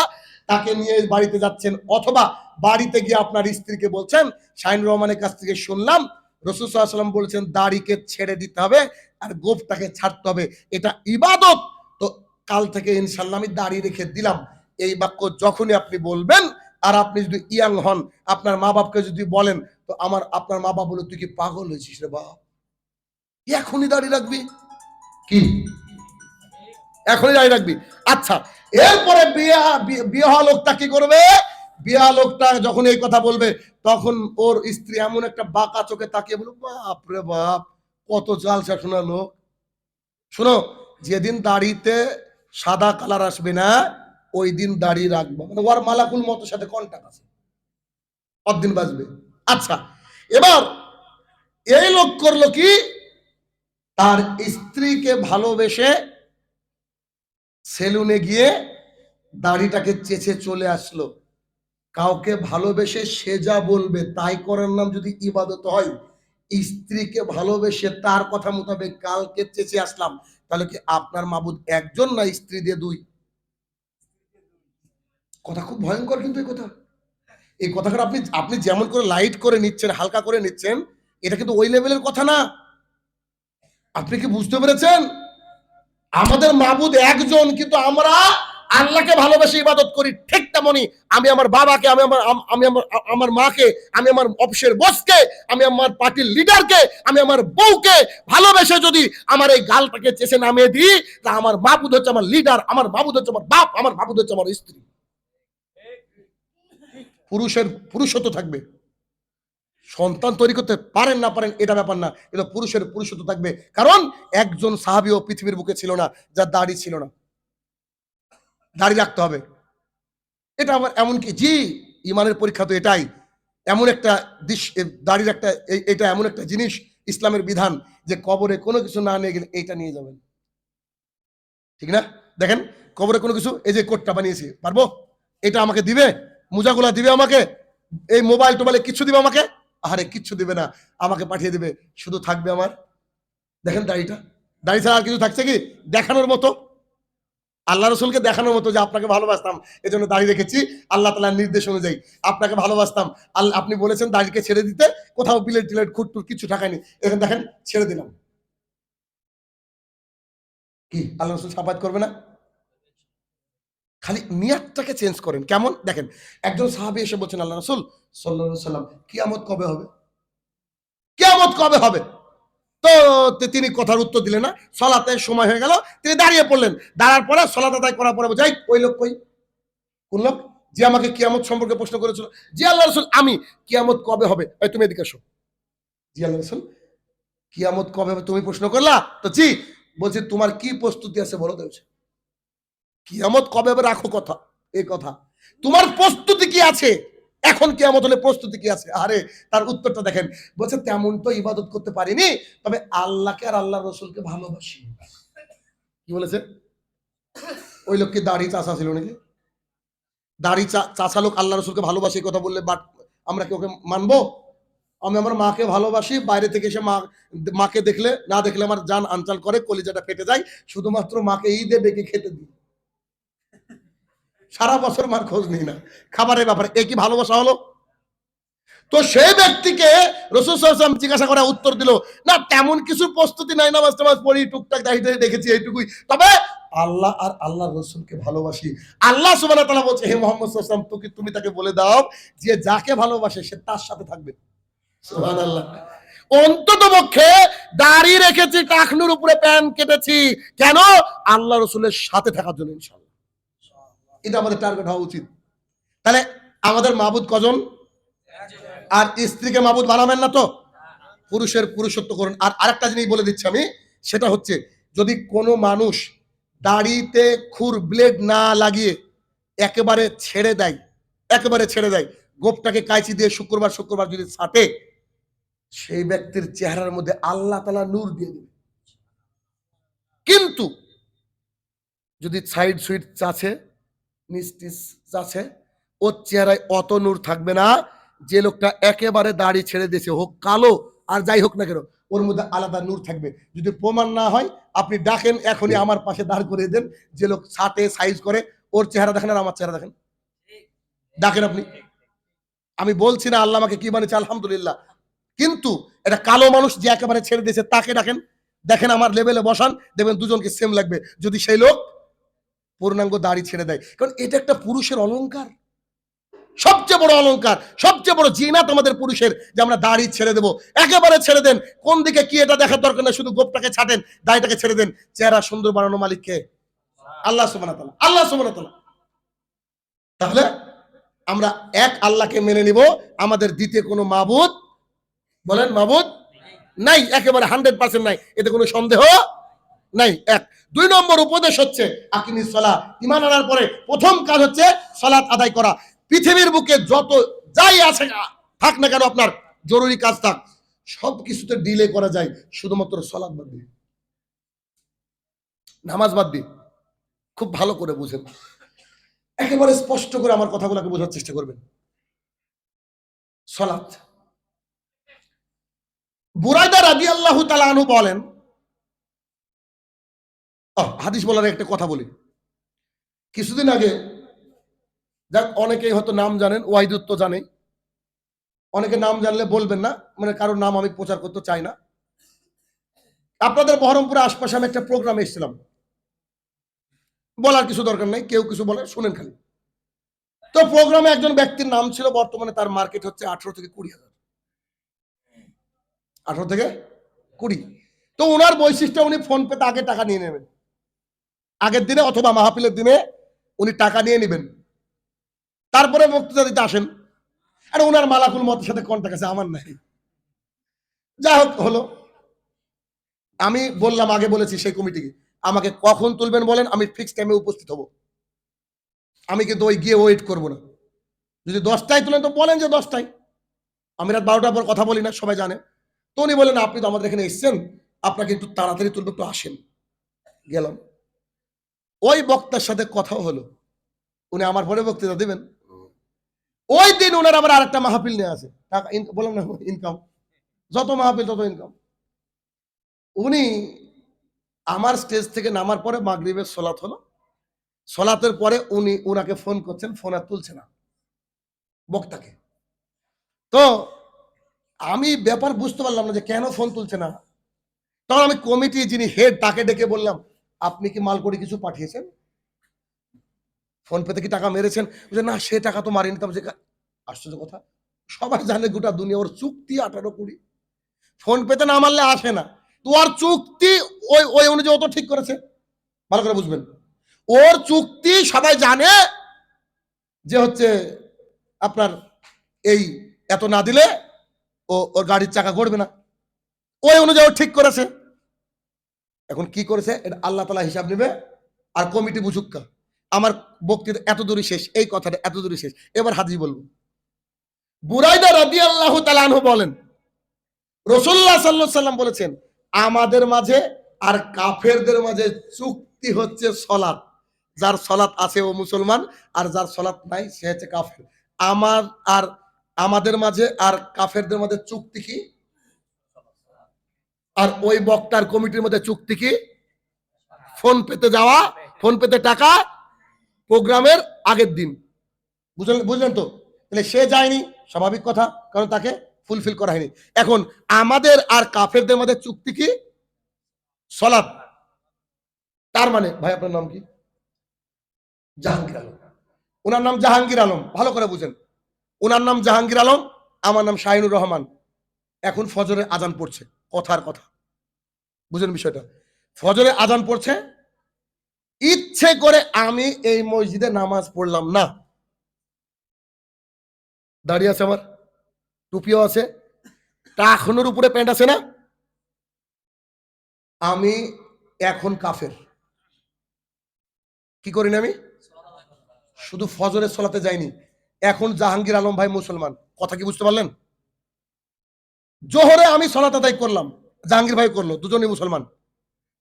তাকে নিয়ে বাড়িতে যাচ্ছেন, অথবা বাড়িতে গিয়ে আপনার স্ত্রীকে বলছেন, শাহিন রহমানের কাছ থেকে শুনলাম রাসূল সাল্লাল্লাহু আলাইহি ওয়াসাল্লাম বলেছেন দাড়িকে ছেড়ে দিতে হবে আর গোঁফটাকে ছাড়তে হবে, এটা ইবাদত। তো কাল থেকে ইনশাআল্লাহ আমি দাড়ি রেখে দিলাম। এই বাক্য যখনই আপনি বলবেন, আর আপনি যদি ইয়াং হন, আপনার মা বাপকে যদি বলেন, তো আপনার মা বাপ বলে, তুই কি পাগল হয়েছিস রে বাপ, এখনই দাঁড়িয়ে রাখবি? কি এখনই দাঁড়িয়ে রাখবি? আচ্ছা, এরপরে বিয়ে হওয়া লোকটা কি করবে? বিয়া লোকটা যখন এই কথা বলবে, তখন ওর স্ত্রী এমন একটা বাঁকা চোখে তাকিয়ে বলবে, বাপ রে বাপ, কত জালসা শোনা লোক। শোনো, যেদিন দাড়িতে সাদা কালার আসবে না, ওই দিন দাড়ি রাখবো, মানে ওর মালাকুল মতো সাথে কন্টাক্ট আছে, দিন বাজবে। আচ্ছা, এবার এই লোক করলো কি, তার স্ত্রীকে ভালোবেসে সেলুনে গিয়ে দাড়িটাকে চেঁচে চলে আসলো। কাউকে ভালোবেসে সে যা বলবে তাই করার নাম যদি ইবাদত হয়, স্ত্রীকে ভালোবেসে তার কথা মোতাবেক কালকে চেঁচে আসলাম, তাহলে কি আপনার মাবুদ একজন না স্ত্রী দিয়ে দুই? কথা খুব ভয়ঙ্কর কিন্তু এই কথাটা আপনি আপনি যেমন করে লাইট করে নিচ্ছেন, হালকা করে নিচ্ছেন, এটা কিন্তু ওই লেভেলের কথা না। আপনি কি বুঝতে পেরেছেন? আমাদের মাবুদ একজন, কিন্তু আমরা আল্লাহকে ভালোবেসে ইবাদত করি। ঠিক তেমনি আমি আমার বাবাকে, আমার মাকে, আমি আমার অফিসের বসকে, আমি আমার পার্টির লিডারকে, আমি আমার বউকে ভালোবেসে যদি আমার এই গালটাকে চেষে নামিয়ে দিই, তা আমার মাবুদ হচ্ছে আমার লিডার, আমার মাবুদ হচ্ছে আমার বাপ, আমার মাবুদ হচ্ছে আমার স্ত্রী। পুরুষের পুরুষত্ব থাকবে, সন্তান তৈরি করতে পারেন না পারেন এটা ব্যাপার না, কিন্তু পুরুষের পুরুষত্ব থাকবে। কারণ একজন সাহাবীও পৃথিবীর বুকে ছিল না যার দাড়ি ছিল না। দাড়ি রাখতে হবে, এটা আবার এমন কি, জি, ইমানের পরীক্ষা তো এটাই। এমন একটা দাড়ির একটা এটা এমন একটা জিনিস, ইসলামের বিধান, যে কবরে কোনো কিছু না নিয়ে গেলে এইটা নিয়ে যাবেন, ঠিক না? দেখেন, কবরে কোনো কিছু, এই যে কোটটা বানিয়েছি, পারবো? এটা আমাকে দিবে? মোজাগুলা দিবে আমাকে? এই মোবাইল টোবাইলে কিছু দিবে আমাকে? আরে কিচ্ছু দিবে না, আমাকে পাঠিয়ে দিবে, শুধু থাকবে আমার, দেখেন দাড়িটা। দাড়ি ছাড়া আর কিছু থাকছে কি দেখানোর মতো? আল্লাহ রসুলকে দেখানোর মতো যে আপনাকে ভালোবাসতাম, এই জন্য দাড়ি রেখেছি, আল্লাহ তাআলার নির্দেশ অনুযায়ী আপনাকে ভালোবাসতাম, আল্লাহ আপনি বলেছেন দাড়িকে ছেড়ে দিতে, কোথাও বিলেট টিলেট খুঁটটুর কিছু ঠাকায়নি, এখন দেখেন ছেড়ে দিলাম। কি আল্লাহ রসুল সাফাত করবে না? খালি নিয়াতটাকে চেঞ্জ করেন। কেমন দেখেন, একজন সাহাবী এসে বলছেন, আল্লাহ রসুল সাল্লাল্লাহু আলাইহি সাল্লাম, কিয়ামত কবে হবে? কিয়ামত কবে হবে? তো তিনি কথার উত্তর দিলেন না। সালাতের সময় হয়ে গেল, তিনি দাঁড়িয়ে পড়লেন। দাঁড়ার পরে সালাত আদায় করার পরে যাই, ওই লোক কই? কোন লোক? যে আমাকে কিয়ামত সম্পর্কে প্রশ্ন করেছিল। জি আল্লাহ রাসূল, আমি। কিয়ামত কবে হবে? এই তুমি এদিকে আসো। জি আল্লাহ রাসূল, কিয়ামত কবে হবে তুমি প্রশ্ন করলা? তো জি। বলছে তোমার কি প্রস্তুতি আছে বলো তো। কিয়ামত কবে হবে রাখো কথা, এই কথা। তোমার প্রস্তুতি কি আছে? এখন কিয়ামত হলে প্রস্তুতি কি আছে? আরে তার উত্তরটা দেখেন। বলছে তেমন তো ইবাদত করতে পারিনি, তবে আল্লাহকে আর আল্লাহর রাসূলকে ভালোবাসি। কি বলেছে? ওই লোক কি দাড়ি চাচা ছিল নাকি? দাড়ি চাচা লোক আল্লাহ রসুলকে ভালোবাসে কথা বললে, বাট আমরা কি ওকে মানবো? আমি আমার মাকে ভালোবাসি, বাইরে থেকে এসে মাকে দেখলে না দেখলে আমার জান আনচাল করে, কলিজাটা ফেটে যায়, শুধুমাত্র মাকে ঈদে ডেকে খেতে দিই, সারা বছর মার খোঁজ নিই না খাবারের ব্যাপারে। এ কি ভালোবাসা হলো? তো সেই ব্যক্তিকে রাসূল সাল্লাল্লাহু আলাইহি ওয়াসাল্লাম জিজ্ঞাসা করা উত্তর দিল, না তেমন কিছু প্রস্তুতি নাই, নামাজ টামাজ পড়ি, টুকটাক দাঁড়িয়ে দাঁড়িয়ে দেখেছি, এইটুকুই, তবে আল্লাহ আর আল্লাহর রাসূলকে ভালোবাসি। আল্লাহ সুবহানাহু ওয়া তাআলা বলছে, হে মুহাম্মদ সাল্লাল্লাহু আলাইহি ওয়াসাল্লাম, তুমি তাকে বলে দাও যে যাকে ভালোবাসে সে তার সাথে থাকবে। সুবহানাল্লাহ। অন্তত পক্ষে দাড়ি রেখেছি, টাকনুর উপরে প্যান্ট কেটেছি, কেন? আল্লাহ রাসূলের সাথে থাকার জন্য, ইনশাআল্লাহ। এটা আমাদের টার্গেট হওয়া উচিত। তাহলে আমাদের মাবুদ কজন? আর স্ত্রীকে মাবুদ বানাবেন না তো? পুরুষের পুরুষত্ব করুন। আর আরেকটা জিনিস বলে দিচ্ছি আমি, সেটা হচ্ছে, যদি কোনো মানুষ দাড়িতে খুর ব্লেড না লাগিয়ে একেবারে ছেড়ে দেয়, একেবারে ছেড়ে দেয়, গোপটাকে কাঁচি দিয়ে শুক্রবার শুক্রবার যদি ছাটে, সেই ব্যক্তির চেহারার মধ্যে আল্লাহ তাআলা নূর দিয়ে দেবে। কিন্তু যদি সাইড সুইট চাচ্ছে, মিষ্টিস চাচ্ছে, ওর চেহারায় অত নূর থাকবে না। যে লোকটা একেবারে দাড়ি ছেড়ে দিয়েছে, হোক কালো আর যাই হোক না কেন, ওর মধ্যে আলাদা নূর থাকবে। যদি প্রমাণ না হয় আপনি ডাকেন, এখনই আমার পাশে দাঁড় করে দেন। যে লোক ছাটে সাইজ করে, ওর চেহারা দেখেন আর আমার চেহারা দেখেন, ডাকেন আপনি। আমি বলছি না আল্লাহ আমাকে কি বানিয়েছে, আলহামদুলিল্লাহ, কিন্তু এটা কালো মানুষ যে একেবারে ছেড়ে দিয়েছে তাকে ডাকেন, দেখেন আমার লেভেলে বসান, দেখবেন দুজনকে সেম লাগবে। যদি সেই লোক পূর্ণাঙ্গ দাড়ি ছেড়ে দেয়, কারণ এটা একটা পুরুষের অলংকার, সবচেয়ে বড় অলংকার, সবচেয়ে বড় জিনাত আমাদের পুরুষের, যে আমরা দাড়ি ছেড়ে দেবো। একেবারে ছেড়ে দেন, কোন দিকে কি এটা দেখার দরকার নেই, শুধু গোপটাকে ছাটেন, দাড়িটাকে ছেড়ে দেন। চেহারা সুন্দর বানানো মালিককে আল্লাহ সুবহানাহু ওয়া তাআলা, আল্লাহ সুবহানাহু ওয়া তাআলা। তাহলে আমরা এক আল্লাহকে মেনে নিব, আমাদের দ্বিতীয় কোনো মাবুদ, বলেন মাবুদ নাই, একেবারে 100% নাই, এতে কোনো সন্দেহ নাই। এক। 2 নম্বর উপদেশ হচ্ছে আকিমিস সালাহ। ঈমান আনার পরে প্রথম কাজ হচ্ছে সালাত আদায় করা। পৃথিবীর বুকে যত যাই আছে থাক না কেন, আপনার জরুরি কাজ থাক, সব কিছুতে ডিলে করা যায়, শুধুমাত্র সালাত বাদ দিয়ে, নামাজ বাদ দিয়ে। খুব ভালো করে বুঝেন, একেবারে স্পষ্ট করে আমার কথাগুলোকে বোঝার চেষ্টা করবেন। সালাত। বুরাইদা রাদিয়াল্লাহু তাআলা আনহু বলেন, হাদিস বলার একটা কথা বলি। কিছুদিন আগে, যাক অনেকেই হয়তো নাম জানেন, ওয়াহিদুত তো জানে, অনেকে নাম জানলে বলবেন না, মানে কারোর নাম আমি প্রচার করতে চাই না। আপনাদের বহরমপুরের আশপাশে আমি একটা প্রোগ্রামে এসেছিলাম, বলার কিছু দরকার নাই, কেউ কিছু বলে শুনেন খালি। তো প্রোগ্রামে একজন ব্যক্তির নাম ছিল, বর্তমানে তার মার্কেট হচ্ছে 18 থেকে 20,000, 18 থেকে 20। তো ওনার বৈশিষ্ট্য, উনি ফোন পেতে আগে টাকা নিয়ে নেবেন, আগের দিনে অথবা মাহফিলের দিনে উনি টাকা নিয়ে নেবেন, তারপরে বক্তৃতা দিতে আসেন। আর ওনার মালাকুল মতের সাথে কন্টাক্ট আছে, আমার নাই। যাই হোক হলো, আমি বললাম, আগে বলেছি সেই কমিটিকে, আমাকে কখন তুলবেন বলেন, আমি ফিক্স টাইমে উপস্থিত হব। আমি কিন্তু ওই গিয়ে ওয়েট করব না। যদি 10টায় তুলেন তো বলেন যে 10টায়, আমি রাত 12টার পর কথা বলি না, সবাই জানে। তো উনি বলেন, আপনি তো আমাদের এখানে এসেছেন, আপনাকে একটু তাড়াতাড়ি তুলবে, একটু আসেন। গেলাম, ওই বক্তার সাথে কথাও হলো, উনি আমার পরে বক্তৃতা দিবেন। ওই দিন ওনার আবার আরেকটা মাহফিল নিয়ে আসে, টাকা বললাম না, ইনকাম, যত মাহফিল তত ইনকাম। উনি আমার স্টেজ থেকে নামার পরে মাগরিবের সালাত হলো, সালাতের পরে উনি ওনাকে ফোন করছেন, ফোন আর তুলছে না বক্তাকে। তো আমি ব্যাপার বুঝতে পারলাম না যে কেন ফোন তুলছে না। তখন আমি কমিটি যিনি হেড তাকে ডেকে বললাম, আপনি কি মাল করে কিছু পাঠিয়েছেন, ফোন পেতে কি টাকা মেরেছেন? বলছে না, সে টাকা তো মারিনি। তবে আশ্চর্য কথা, সবাই জানে গোটা দুনিয়া ওর চুক্তি 18 কোটি, ফোন পেতে না মারলে আসে না। তো ওর চুক্তি ওই ওই অনুযায়ী ও তো ঠিক করেছে, ভালো করে বুঝবেন। ওর চুক্তি সবাই জানে যে হচ্ছে আপনার এই এত না দিলে ওর গাড়ির চাকা ঘুরবে না, ওই অনুযায়ী ও ঠিক করেছে। এখন কি করেছে এটা আল্লাহ তাআলা হিসাব নেবে, আর কমিটি বুঝুক্কা। আমার বক্তৃতা এত দূরই শেষ, এই কথাটা এত দূরই শেষ। এবার হাদিস বলবো। বুরাইদা রাদিয়াল্লাহু তাআলা আনহু বলেন, রাসূলুল্লাহ সাল্লাল্লাহু আলাইহি সাল্লাম বলেছেন, আমাদের মাঝে আর কাফেরদের মাঝে চুক্তি হচ্ছে সালাত। যার সালাত আছে ও মুসলমান, আর যার সালাত নাই সে হচ্ছে কাফের। আমার আর আমাদের মাঝে আর কাফেরদের মাঝে চুক্তি কি? আর ওই বক্তার কমিটির মধ্যে চুক্তি কি? ফোন পেতে যাওয়া, ফোন পেতে টাকা প্রোগ্রামের আগের দিন। বুঝলেন তো? তাহলে সে যায়নি, স্বাভাবিক কথা, কারণ তাকে ফুলফিল করা হয়নি। এখন আমাদের আর কাফেরদের মধ্যে চুক্তি কি? সালাত। তার মানে ভাই আপনার নাম কি? জাহাঙ্গীর আলম। ওনার নাম জাহাঙ্গীর আলম, ভালো করে বুঝেন। ওনার নাম জাহাঙ্গীর আলম, আমার নাম শাহিনুর রহমান। এখন ফজরের আজান পড়ছে, কথার কথা বুঝেন বিষয়টা। ফজরে আজান পড়ছে, ইচ্ছে করে আমি এই মসজিদে নামাজ পড়লাম না। দাঁড়িয়ে আছে আমার, টুপিও আছে, টাকনুর উপরে প্যান্ট আছে না, আমি এখন কাফের। কি করিনি আমি? শুধু ফজরের সালাতে যাইনি, এখন জাহাঙ্গীর আলম ভাই মুসলমান। কথা কি বুঝতে পারলেন? জোহরে আমি সালাত আদায় করলাম, জাহাঙ্গীর ভাই করলো, দুজনই মুসলমান।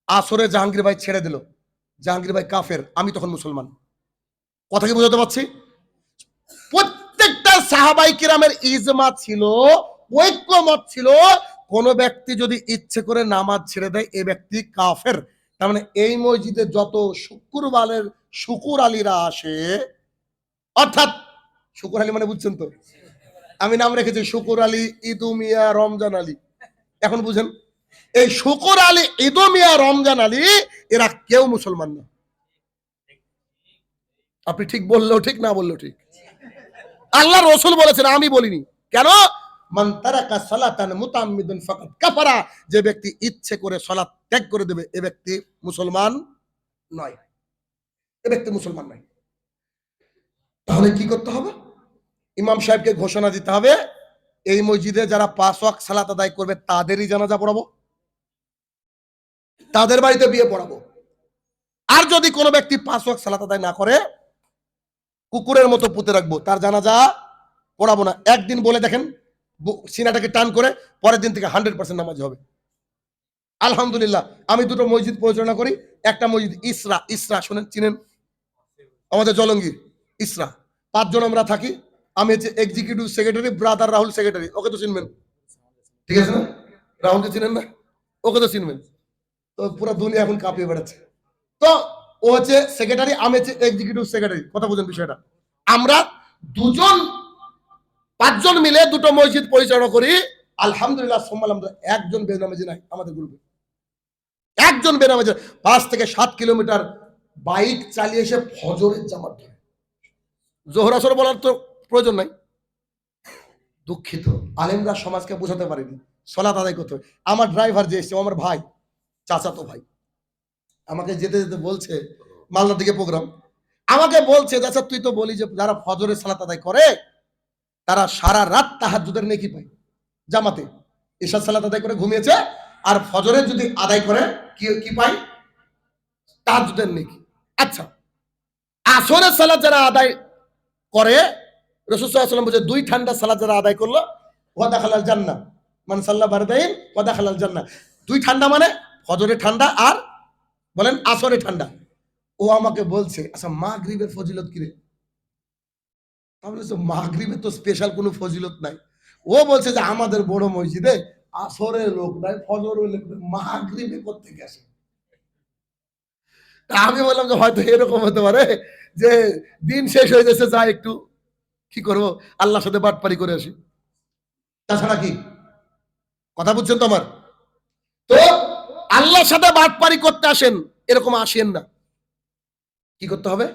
আসরে জাহাঙ্গীর ভাই ছেড়ে দিল, জাহাঙ্গীর ভাই কাফের, আমি তখন মুসলমান। কথা কি বোঝাতে পারছি? প্রত্যেকটা সাহাবাই কিরামের ইজমা ছিল, ঐক্যমত ছিল, কোন ব্যক্তি যদি ইচ্ছে করে নামাজ ছেড়ে দেয় এ ব্যক্তি কাফের। তার মানে এই মসজিদে যত শুক্রবারের শুকুর আলীরা আসে, অর্থাৎ শুকুর আলী মানে বুঝছেন তো, আমি নাম রেখেছি শুকুর আলী, ইদু মিয়া, রমজান আলী। এখন বুঝেন, এই শুকুর আলী, ইদু মিয়া, রমজান আলী এরা কেউ মুসলমান না। আপনি ঠিক বললেও ঠিক, না বললেও ঠিক। আল্লাহ রসুল বলেছেন, আমি বলিনি। কেন? মান তারাকা সালাতান মুতাআম্মিদান ফাকাদ কাফারা, যে ব্যক্তি ইচ্ছে করে সালাত ত্যাগ করে দেবে এ ব্যক্তি মুসলমান নয়, এ ব্যক্তি মুসলমান নয়। তাহলে কি করতে হবে? ইমাম সাহেবকে ঘোষণা দিতে হবে, এই মসজিদে যারা 5 ওয়াক্ত সালাত আদায় করবে তাদেরই জানাজা পড়াবো, তাদের বাড়িতে বিয়ে পড়াবো। আর যদি কোনো ব্যক্তি 5 ওয়াক্ত সালাত আদায় না করে, কুকুরের মতো পুঁতে রাখবো, তার জানাজা পড়াবো না। একদিন বলে দেখেন, সিনাটাকে টান করে, পরের দিন থেকে 100% নামাজি হবে। আলহামদুলিল্লাহ, আমি দুটো মসজিদ পরিচালনা করি। একটা মসজিদ ইসরা, ইসরা শোনেন, চিনেন? আমাদের জলঙ্গির ইসরা, 5 জন আমরা থাকি। আমি হচ্ছে executive secretary, brother Rahul secretary, okay তো চিনবেন, ঠিক আছে না? রাহুলকে চিনেন না? ওকে তো চিনবেন। তো পুরো দুনিয়া এখন কাঁপিয়ে বেড়াচ্ছে। তো ও হচ্ছে সেক্রেটারি, আমি হচ্ছে এক্সিকিউটিভ সেক্রেটারি। কথা বুঝেন বিষয়টা? আমরা দুজন 5 জন মিলে দুটো মসজিদ পরিচালনা করি। আলহামদুলিল্লাহ, আলহামদুলিল্লাহ, একজন বেনামাজি নাই আমাদের গ্রুপে, একজন বেনামাজি। 5 থেকে 7 কিলোমিটার বাইক চালিয়ে এসে ফজরের জামাত ধরে, জোহর আসর বলার তো প্রয়োজন নাই। দুঃখিত, আলেমরা সমাজকে বোঝাতে পারেনি সালাত আদায় করতে হবে। আমার ড্রাইভার যে এসছে, আমার ভাই, চাচাতো ভাই, আমাকে যেতে যেতে বলছে, মালদার দিকে প্রোগ্রাম, আমাকে বলছে, আচ্ছা তুই তো বলি যে যারা ফজরের সালাত আদায় করে তারা সারা রাত তাহাজ্জুদের নেকি পায় জামাতে, ইশার সালাত আদায় করে ঘুমিয়েছে, আর ফজরের যদি আদায় করে কি কি পায়? তাহাজ্জুদের নেকি। আচ্ছা, আসরের সালাত যারা আদায় করে, রাসূল সাল্লাল্লাহু আলাইহি ওয়াসাল্লাম বলেছে 2 ঠান্ডা সালাত যারা আদায় করলো, ওয়া দাখালাল জান্নাহ, মান সাল্লা বারদাইন ওয়া দাখালাল জান্নাহ। 2 ঠান্ডা মানে ফজরের ঠান্ডা আর বলেন আসরের ঠান্ডা। ও আমাকে বলছে, আচ্ছা মাগরিবের ফজিলত কি রে? তাহলে মাগরিবের তো স্পেশাল কোনো ফজিলত নাই। ও বলছে যে আমাদের বড় মসজিদে আসরের লোক নাই, ফজরের লোক নাই, মাগরিবে কোত্থেকে আসে? তা আমি বললাম যে হয়তো এরকম হতে পারে যে দিন শেষ হয়ে গেছে, যা একটু কি করবো, আল্লাহর সাথে বাটপারি করে আসি, তাছাড়া কি? কথা বুঝছেন তো আমার? তো আল্লাহর সাথে বাটপারি করতে আসেন, এরকম আসেন না। কি করতে হবে?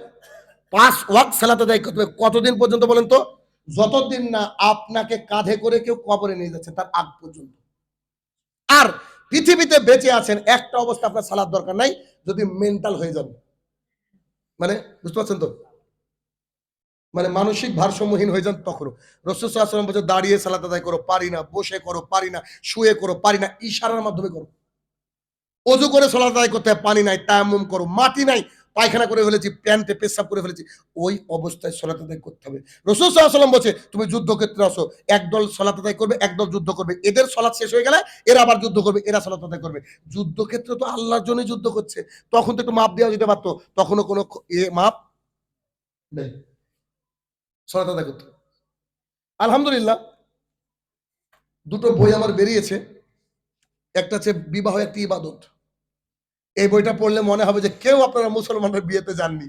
5 ওয়াক্ত সালাত আদায় করতে হবে। কতদিন পর্যন্ত বলেন তো? যতদিন না আপনাকে কাঁধে করে কেউ কবরে নিয়ে যাচ্ছে তার আগ পর্যন্ত। আর পৃথিবীতে বেঁচে আছেন একটা অবস্থা আপনার সালাত দরকার নাই, যদি মেন্টাল হয়ে যান, মানে বুঝতে পারছেন তো, মানে মানসিক ভারসাম্যহীন হয়ে যান, তখনও রাসূল সাল্লাল্লাহু আলাইহি ওয়াসাল্লাম বলেছে দাঁড়িয়ে সালাত আদায় করো, পারি না, বসে করো, পারি না, শুয়ে করো, পারি না, ইশারার মাধ্যমে করো, ওযু করে সালাত আদায় করতে হয়, পানি নাই, তায়াম্মুম করো, মাটি নাই, পায়খানা করে ফেলেছি, প্যান্টে পেশাব করে ফেলেছি, ওই অবস্থায় সালাত আদায় করতে হবে। রাসূল সাল্লাল্লাহু আলাইহি ওয়াসাল্লাম বলেছে তুমি যুদ্ধক্ষেত্রে আসো, একদল সালাত আদায় করবে, একদল যুদ্ধ করবে, এদের সালাত শেষ হয়ে গেলে এরা আবার যুদ্ধ করবে, এরা সালাত আদায় করবে। যুদ্ধক্ষেত্রে তো আল্লাহর জন্যই যুদ্ধ করছে, তখন তো একটু মাপ দেওয়া যেতে পারতো, তখনও কোনো মাপ নেই, সালাত আদায় করতে। আলহামদুলিল্লাহ, দুটো বই আমার বেরিয়েছে, একটা হচ্ছে বিবাহ একটি ইবাদত। এই বইটা পড়লে মনে হবে যে কেউ আপনারা মুসলমানদের বিয়েতে যাননি,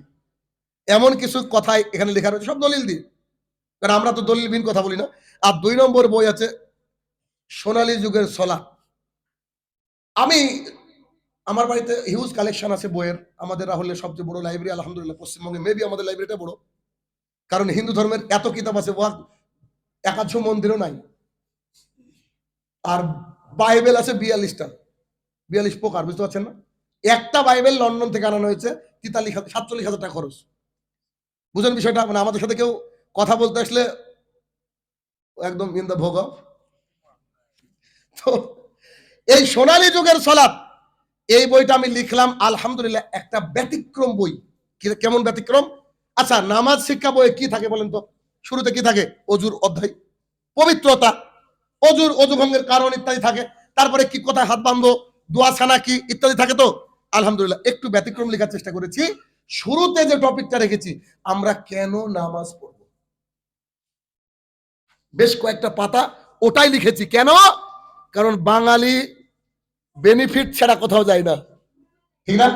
এমন কিছু কথাই এখানে লেখা রয়েছে, সব দলিল দিয়ে, কারণ আমরা তো দলিলবিহীন কথা বলি না। আর 2 নম্বর বই আছে সোনালী যুগের সলাত। আমি আমার বাড়িতে হিউজ কালেকশন আছে বইয়ের, আমাদের রাহুলের সবচেয়ে বড় লাইব্রেরি আলহামদুলিল্লাহ পশ্চিমবঙ্গে, মেবি আমাদের লাইব্রেরিটা বড়, কারণ হিন্দু ধর্মের এত কিতাব আছে, একাধ মন্দিরও নাই। আর বাইবেল আছে 42টা, 42 প্রকার, বুঝতে পারছেন না? একটা বাইবেল লন্ডন থেকে আনানো হয়েছে, 47,000 টাকা খরচ। বুঝেন বিষয়টা? মানে আমাদের সাথে কেউ কথা বলতে আসলে একদম ইন দা ভোগ অফ। তো এই সোনালী যুগের সালাত, এই বইটা আমি লিখলাম আলহামদুলিল্লাহ, একটা ব্যতিক্রম বই। কেমন ব্যতিক্রম? আচ্ছা, নামাজ শিক্ষা বইয়ে কি থাকে বলেন তো? শুরুতে কি থাকে? অজুর অধ্যায়, পবিত্রতা, অজু ভঙ্গের কারণ ইত্যাদি থাকে। তারপরে কি কোথায় হাত বাঁধবো, দোয়া ছানা কি ইত্যাদি থাকে তো। আলহামদুলিল্লাহ একটু ব্যতিক্রম লেখার চেষ্টা করেছি। শুরুতে যে টপিকটা রেখেছি, আমরা কেন নামাজ পড়ব, বেশ কয়েকটা পাতা ওটাই লিখেছি। কেন? কারণ বাঙালি বেনিফিট ছাড়া কোথাও যায় না, ঠিক না?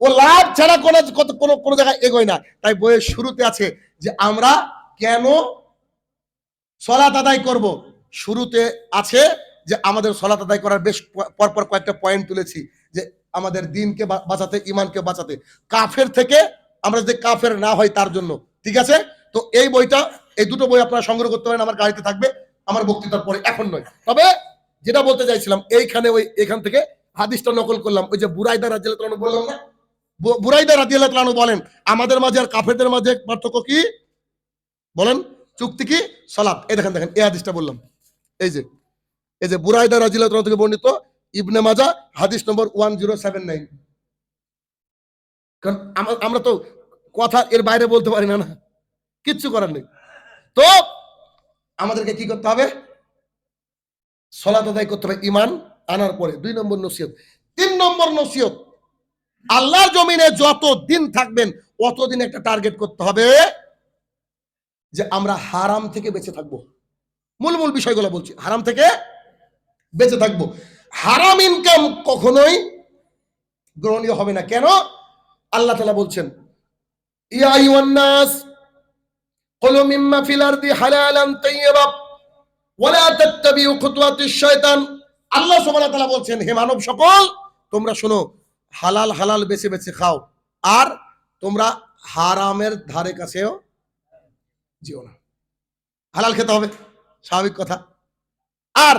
ও লাভ ছাড়া কোনো জায়গায় এগোয় না। তাই বইয়ের শুরুতে আছে যে আমরা কেন সালাত আদায় করব। শুরুতে আছে যে আমাদের সালাত আদায় করার বেশ পরপর কয়েকটা পয়েন্ট তুলেছি, যে আমাদের দিনকে বাঁচাতে, ইমানকে বাঁচাতে, কাফের থেকে আমরা যদি কাফের না হয় তার জন্য। ঠিক আছে? তো এই বইটা, এই দুটো বই আপনারা সংগ্রহ করতে পারেন, আমার গাড়িতে থাকবে আমার বক্তৃতার পরে, এখন নয়। তবে যেটা বলতে চাইছিলাম, এইখানে এখান থেকে হাদিসটা নকল করলাম। ওই যে বুরাইদা রাদিয়াল্লাহু তাআলা বললাম না, বুরাইদা রাদিয়াল্লাহু তাআলা বলেন আমাদের মাঝে আর কাফেরদের মাঝে পার্থক্য কি বলেন? চুক্তি কি? সালাত। এই দেখেন দেখেন এই হাদিসটা বললাম, এই যে বুরাইদা রাদিয়াল্লাহু তাআলা থেকে বর্ণিত, ইবনে মাজাহ হাদিস নম্বর 1079। কারণ আমরা তো কথা এর বাইরে বলতে পারি না, কিচ্ছু করার নেই। তো আমাদেরকে কি করতে হবে? সালাত আদায় করতে হবে ঈমান আনার পরে। 2 নম্বর নসিহত। 3 নম্বর নসিহত, আল্লাহর জমিনে যত দিন থাকবেন অতদিন একটা টার্গেট করতে হবে যে আমরা হারাম থেকে বেঁচে থাকবো। মূল বিষয়গুলো বলছি, হারাম থেকে বেঁচে থাকবো। হারাম ইনকাম কখনোই গ্রহণীয় হবে না। কেন? আল্লাহ তাআলা বলছেন, ইয়া আইয়ুহান নাস কুলু মিম্মা ফিল আরদি হালালান তাইয়্যিবা ওয়া লা তাত্তাবিউ খুতুওয়াতিশ শায়তান। আল্লাহ সুবহানাহু ওয়া তাআলা বলছেন, হে মানব সকল, তোমরা শোনো, হালাল বেছে বেছে খাও, আর তোমরা হারামের ধারে কাছেও যেও না। হালাল খেতে হবে, স্বাভাবিক কথা। আর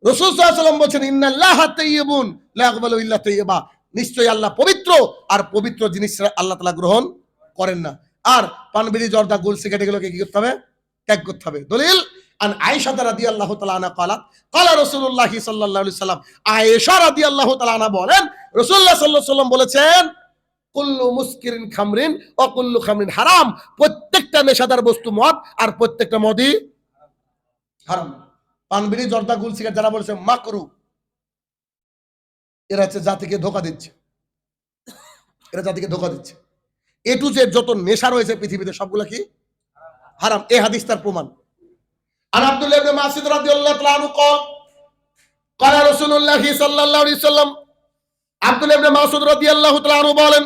রাসূল সাল্লাল্লাহু আলাইহি ওয়াসাল্লাম বলেছেন, ইন্নাল্লাহা তাইয়্যিবুন লা ইয়াকবালু ইল্লা তাইয়্যিবা, নিশ্চয়ই আল্লাহ পবিত্র, আর পবিত্র জিনিস আল্লাহ তাআলা গ্রহণ করেন না। আর পান, বিড়ি, জর্দা, গোল, সিগারেট এগুলোকে কি করতে হবে? ত্যাগ করতে হবে। দলিল আন আয়েশা রাদিয়াল্লাহু তাআলা আনহা ক্বালাত ক্বালা রাসূলুল্লাহ সাল্লাল্লাহু আলাইহি সাল্লাম, আয়েশা রাদিয়াল্লাহু তাআলা আনহা বলেন, রাসূলুল্লাহ সাল্লাল্লাহু আলাইহি সাল্লাম বলেছেন, কুল্লু মুসকিরিন খামরিন ওয়া কুল্লু খামরিন হারাম, প্রত্যেকটা নেশাদার বস্তু মদ, আর প্রত্যেকটা মদই হারাম। পান, বিড়ি, জর্দা, গুল, সিগারেট যারা বলেছে মাকরু, এরা হচ্ছে জাতিকে ধোঁকা দিচ্ছে, এরা জাতিকে ধোঁকা দিচ্ছে। এ টু জেড যত নেশা রয়েছে পৃথিবীতে সবগুলো কি হারাম। এই হাদিস তার প্রমাণ। আন আব্দুল্লাহ ইবনে মাসউদ রাদিয়াল্লাহু তাআলা আনহু ক্বালা রাসূলুল্লাহ সাল্লাল্লাহু আলাইহি সাল্লাম, আব্দুল্লাহ ইবনে মাসউদ রাদিয়াল্লাহু তাআলা আনহু বলেন,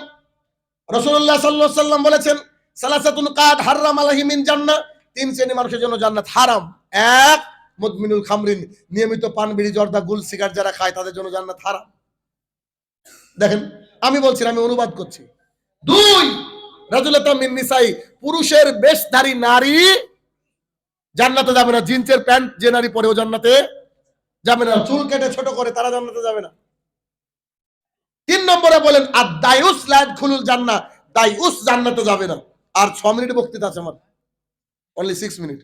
রাসূলুল্লাহ সাল্লাল্লাহু আলাইহি সাল্লাম বলেছেন, সালাসাতুন কাদ হারাম আলাইহিম মিন জান্নাহ, 3 শ্রেণীর মানুষের জন্য জান্নাত হারাম। এক, মুদমিনুল খামরিন, নিয়মিত পান, বিড়ি, জর্দা, গুল, সিগারেট যারা খায় তাদের জন্য জান্নাত হারাম। দেখেন, আমি বলছি, আমি অনুবাদ করছি। 2, রাজুলাতাম মিন নিসাই, পুরুষের বেশধারী নারী জান্নাতে যাবে না। জিন্সের প্যান্ট যে নারী পরে ও জান্নাতে যাবে না। চুল কেটে ছোট করে তারা জান্নাতে যাবে না। 3 নম্বরে বলেন, আর দায়ুস লা ইয়াদখুলুল জান্নাহ, দায়ুস জান্নাতে যাবে না। আর 6 মিনিট বক্তৃতা আছে আমার, অনলি 6 মিনিট,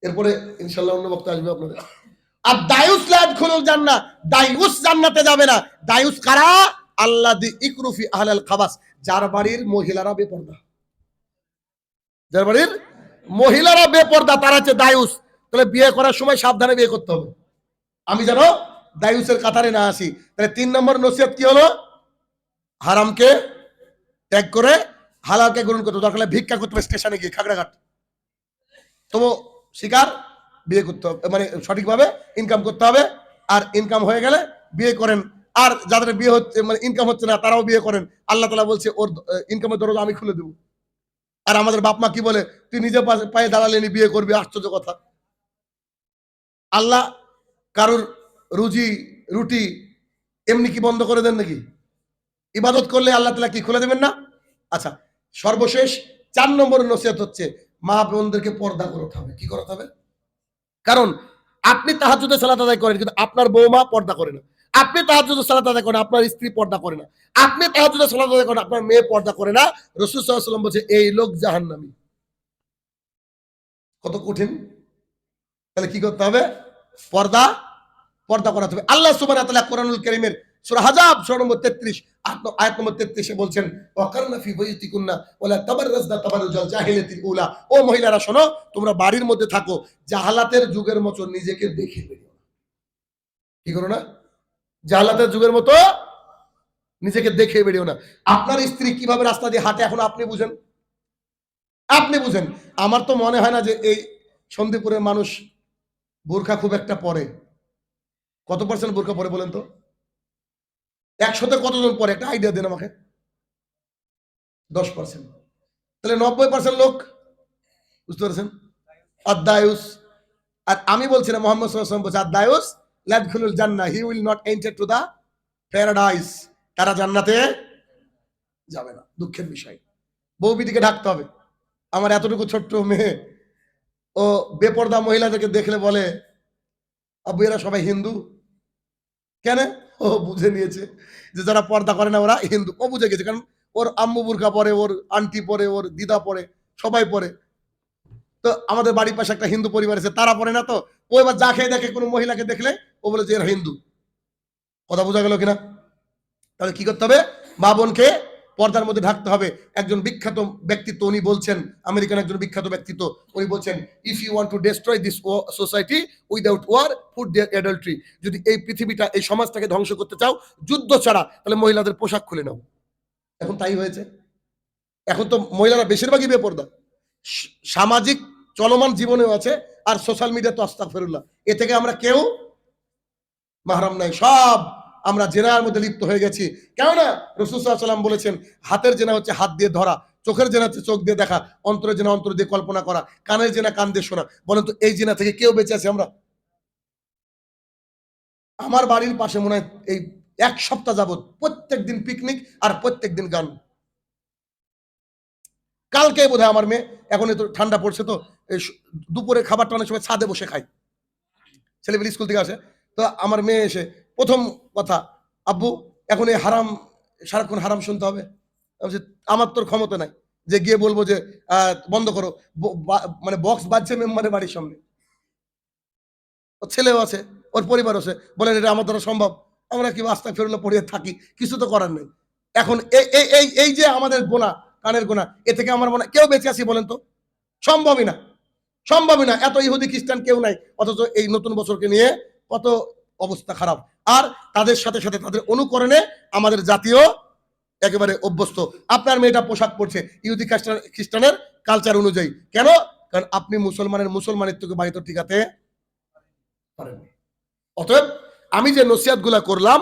এরপরে ইনশাআল্লাহ অন্য বক্তা আসবে আপনাদের। আর দায়ুস লা ইয়াদখুলুল জান্নাহ, দায়ুস জান্নাতে যাবে না। দায়ুস কারা? আল্লাযী ইকরুফি আহলাল খাবাস, যার বাড়ির মহিলারা বেপরদা, যার বাড়ির মহিলারা বেপরদা তারা হচ্ছে দায়ুস। তাহলে বিয়ে করার সময় সাবধানে বিয়ে করতে হবে, আমি যেন দায়ুসের কাতারে না আসি। তাহলে 3 নম্বর নসিহত কি হলো? হারামকে ত্যাগ করে হালালকে গ্রহণ করতে হবে। দরকার হলে ভিক্ষা করতে হবে স্টেশনে গিয়ে, খাগড়াঘাট, তবু শিকার বিয়ে করতে হবে, মানে সঠিকভাবে ইনকাম করতে হবে। আর ইনকাম হয়ে গেলে বিয়ে করেন। আর যাদের বিয়ে হচ্ছে, মানে ইনকাম হচ্ছে না, তারাও বিয়ে করেন। আল্লাহ তাআলা বলছে ওর ইনকামের দরজা আমি খুলে দেবো। আর আমাদের বাপ মা কি বলে, তুই নিজে পায়ে দাঁড়ালে নি বিয়ে করবি, আশ্চর্য কথা। আল্লাহ কারুর রুজি রুটি এমনি কি বন্ধ করে দেন নাকি? ইবাদত করলে আল্লাহ তাআলা কি খুলে দেবেন না? আচ্ছা, সর্বশেষ 4 নম্বর নসিহত হচ্ছে, মা বোনদেরকে পর্দা করতে হবে। কি করতে হবে? কারণ আপনি তাহাজ্জুদের সালাত আদায় করেন, কিন্তু আপনার বৌমা পর্দা করে না। আপনি তাহাজ্জুদের সালাত আদায় করেন, আপনার স্ত্রী পর্দা করে না। আপনি তাহাজ্জুদের সালাত আদায় করেন, আপনার মেয়ে পর্দা করে না। রাসূল সাল্লাল্লাহু আলাইহি ওয়াসাল্লাম বলছে, এই লোক জাহান্নামী। কত কঠিন! তাহলে কি করতে হবে? পর্দা করাতে হবে। আল্লাহ সুবহানাহু ওয়া তাআলা কোরআনুল কারীমের সূরা হাজাব সূরা নম্বর 33 আয়াত নম্বর 33 এ বলছেন, ওয়াকারনা ফি বুয়ুতিকুন্না ওয়ালা তাবাররাজনা তাবাররুজাল জাহিলিয়াতিল উলা, ও মহিলারা শোনো, তোমরা বাড়ির মধ্যে থাকো, জাহালাতের যুগের মতো নিজেকে দেখে বেরিও না। কি করো না? জাহালাতের যুগের মতো নিজেকে দেখে বেরিও না। আপনার স্ত্রী কিভাবে রাস্তা দিয়ে হাঁটে এখন আপনি বুঝেন, আপনি বুঝেন। আমার তো মনে হয় না যে এই সন্দীপুরের মানুষ বোরখা খুব একটা পরে। কত পার্সেন্ট বোরখা পরে বলেন তো? 100-তে কতজন পরে একটা আইডিয়া দেন আমাকে। 10%। তাহলে 90% লোক, বুঝতে পারছেন? আদায়ুস। আর আমি বলছি না, মোহাম্মদ সাল্লাল্লাহু আলাইহি ওয়াসাল্লাম বলছে আদায়ুস লা ইয়াদখুলুল জান্নাহ, he will not enter to the paradise. তারা জান্নাতে যাবে না। দুঃখের বিষয়। বউ বিটিকে ঢাকতে হবে। আমার এতটুকু ছোট্ট মেয়ে, ও বেপরদা মহিলাদেরকে দেখলে বলে আব্বু এরা সবাই হিন্দু। কেন? ও বুঝে নিয়েছে যে যারা পর্দা করে না ওরা হিন্দু। ও বুঝে গেছে, কারণ ওর আম্মু বুরকা পরে, ওর আন্টি পরে, ওর দিদা পরে, সবাই পরে। তো আমাদের বাড়ির পাশে একটা হিন্দু পরিবার আছে, তারা পরে না। তো ও এবার যা খেয়ে দেখে কোনো মহিলাকে দেখলে ও বলে যে এরা হিন্দু। কথা বোঝা গেল কিনা? তাহলে কি করতে হবে? মা বোনকে পর্দার মধ্যে ঢাকতে হবে। একজন বিখ্যাত ব্যক্তিত্ব উনি বলছেন, আমেরিকান একজন বিখ্যাত ব্যক্তিত্ব, উনি বলছেন if you want to destroy this society without war put there adultery. যদি এই পৃথিবীটা, এই সমাজটাকে ধ্বংস করতে চাও যুদ্ধ ছাড়া, তাহলে মহিলাদের পোশাক খুলে নাও। এখন তাই হয়েছে। এখন তো মহিলারা বেশিরভাগই বেপরদা। সামাজিক চলমান জীবনেও আছে, আর সোশ্যাল মিডিয়া তো আস্তাগফিরুল্লাহ। এ থেকে আমরা কেউ মাহরাম নাই, সব আমরা জেনার মধ্যে লিপ্ত হয়ে গেছি। কেননা রাসূল সাল্লাল্লাহু আলাইহি ওয়াসাল্লাম বলেছেন হাতের জেনা হচ্ছে হাত দিয়ে ধরা, চোখের জেনা হচ্ছে চোখ দিয়ে দেখা, অন্তরের জেনা অন্তর দিয়ে কল্পনা করা, কানের জেনা কান দিয়ে শোনা। বলেন তো এই জেনা থেকে কেউ বেঁচে আছে আমরা? আমার বাড়ির পাশে মনে হয় এই 1 সপ্তাহ যাবত প্রত্যেকদিন পিকনিক আর প্রত্যেকদিন গান। কালকে বোধহয় আমার মেয়ে, এখন তো ঠান্ডা পড়ছে, তো এই দুপুরে খাবারটা অনেক সময় ছাদে বসে খাই, ছেলেমেয়ে স্কুল থেকে আসে। তো আমার মেয়ে এসে প্রথম কথা, আব্বু এখন এই হারাম, সারাক্ষণ হারাম শুনতে হবে? আমি বলছি, আমার তোর ক্ষমতা নাই যে গিয়ে বলবো যে বন্ধ করো। মানে বক্স বাজছে মেম্বারের বাড়ির সামনে, ওর ছেলেও আছে, ওর পরিবার আছে, বলেন এটা আমার দ্বারা সম্ভব? আমরা কি আস্তাগফিরুল্লাহ পড়িয়ে থাকি, কিছু তো করার নেই। এখন এই এই এই এই যে আমাদের গোনা, কানের গোনা, এ থেকে আমার মনে হয় কেউ বেঁচে আছি বলেন তো? সম্ভবই না, সম্ভবই না। এত ইহুদি খ্রিস্টান কেউ নাই, অথচ এই নতুন বছরকে নিয়ে কত অবস্থা খারাপ। আর তাদের সাথে সাথে তাদের অনুকরণে আমাদের জাতীয় একেবারে অভ্যস্ত। আপনার মেয়েটা পোশাক পরছে ইহুদি খ্রিস্টানের কালচার অনুযায়ী। কেন? কারণ আপনি মুসলমানের মুসলমানিত্বকে বাড়িতে ঠিকাতে পারেননি। অতএব আমি যে নসিহতগুলা করলাম,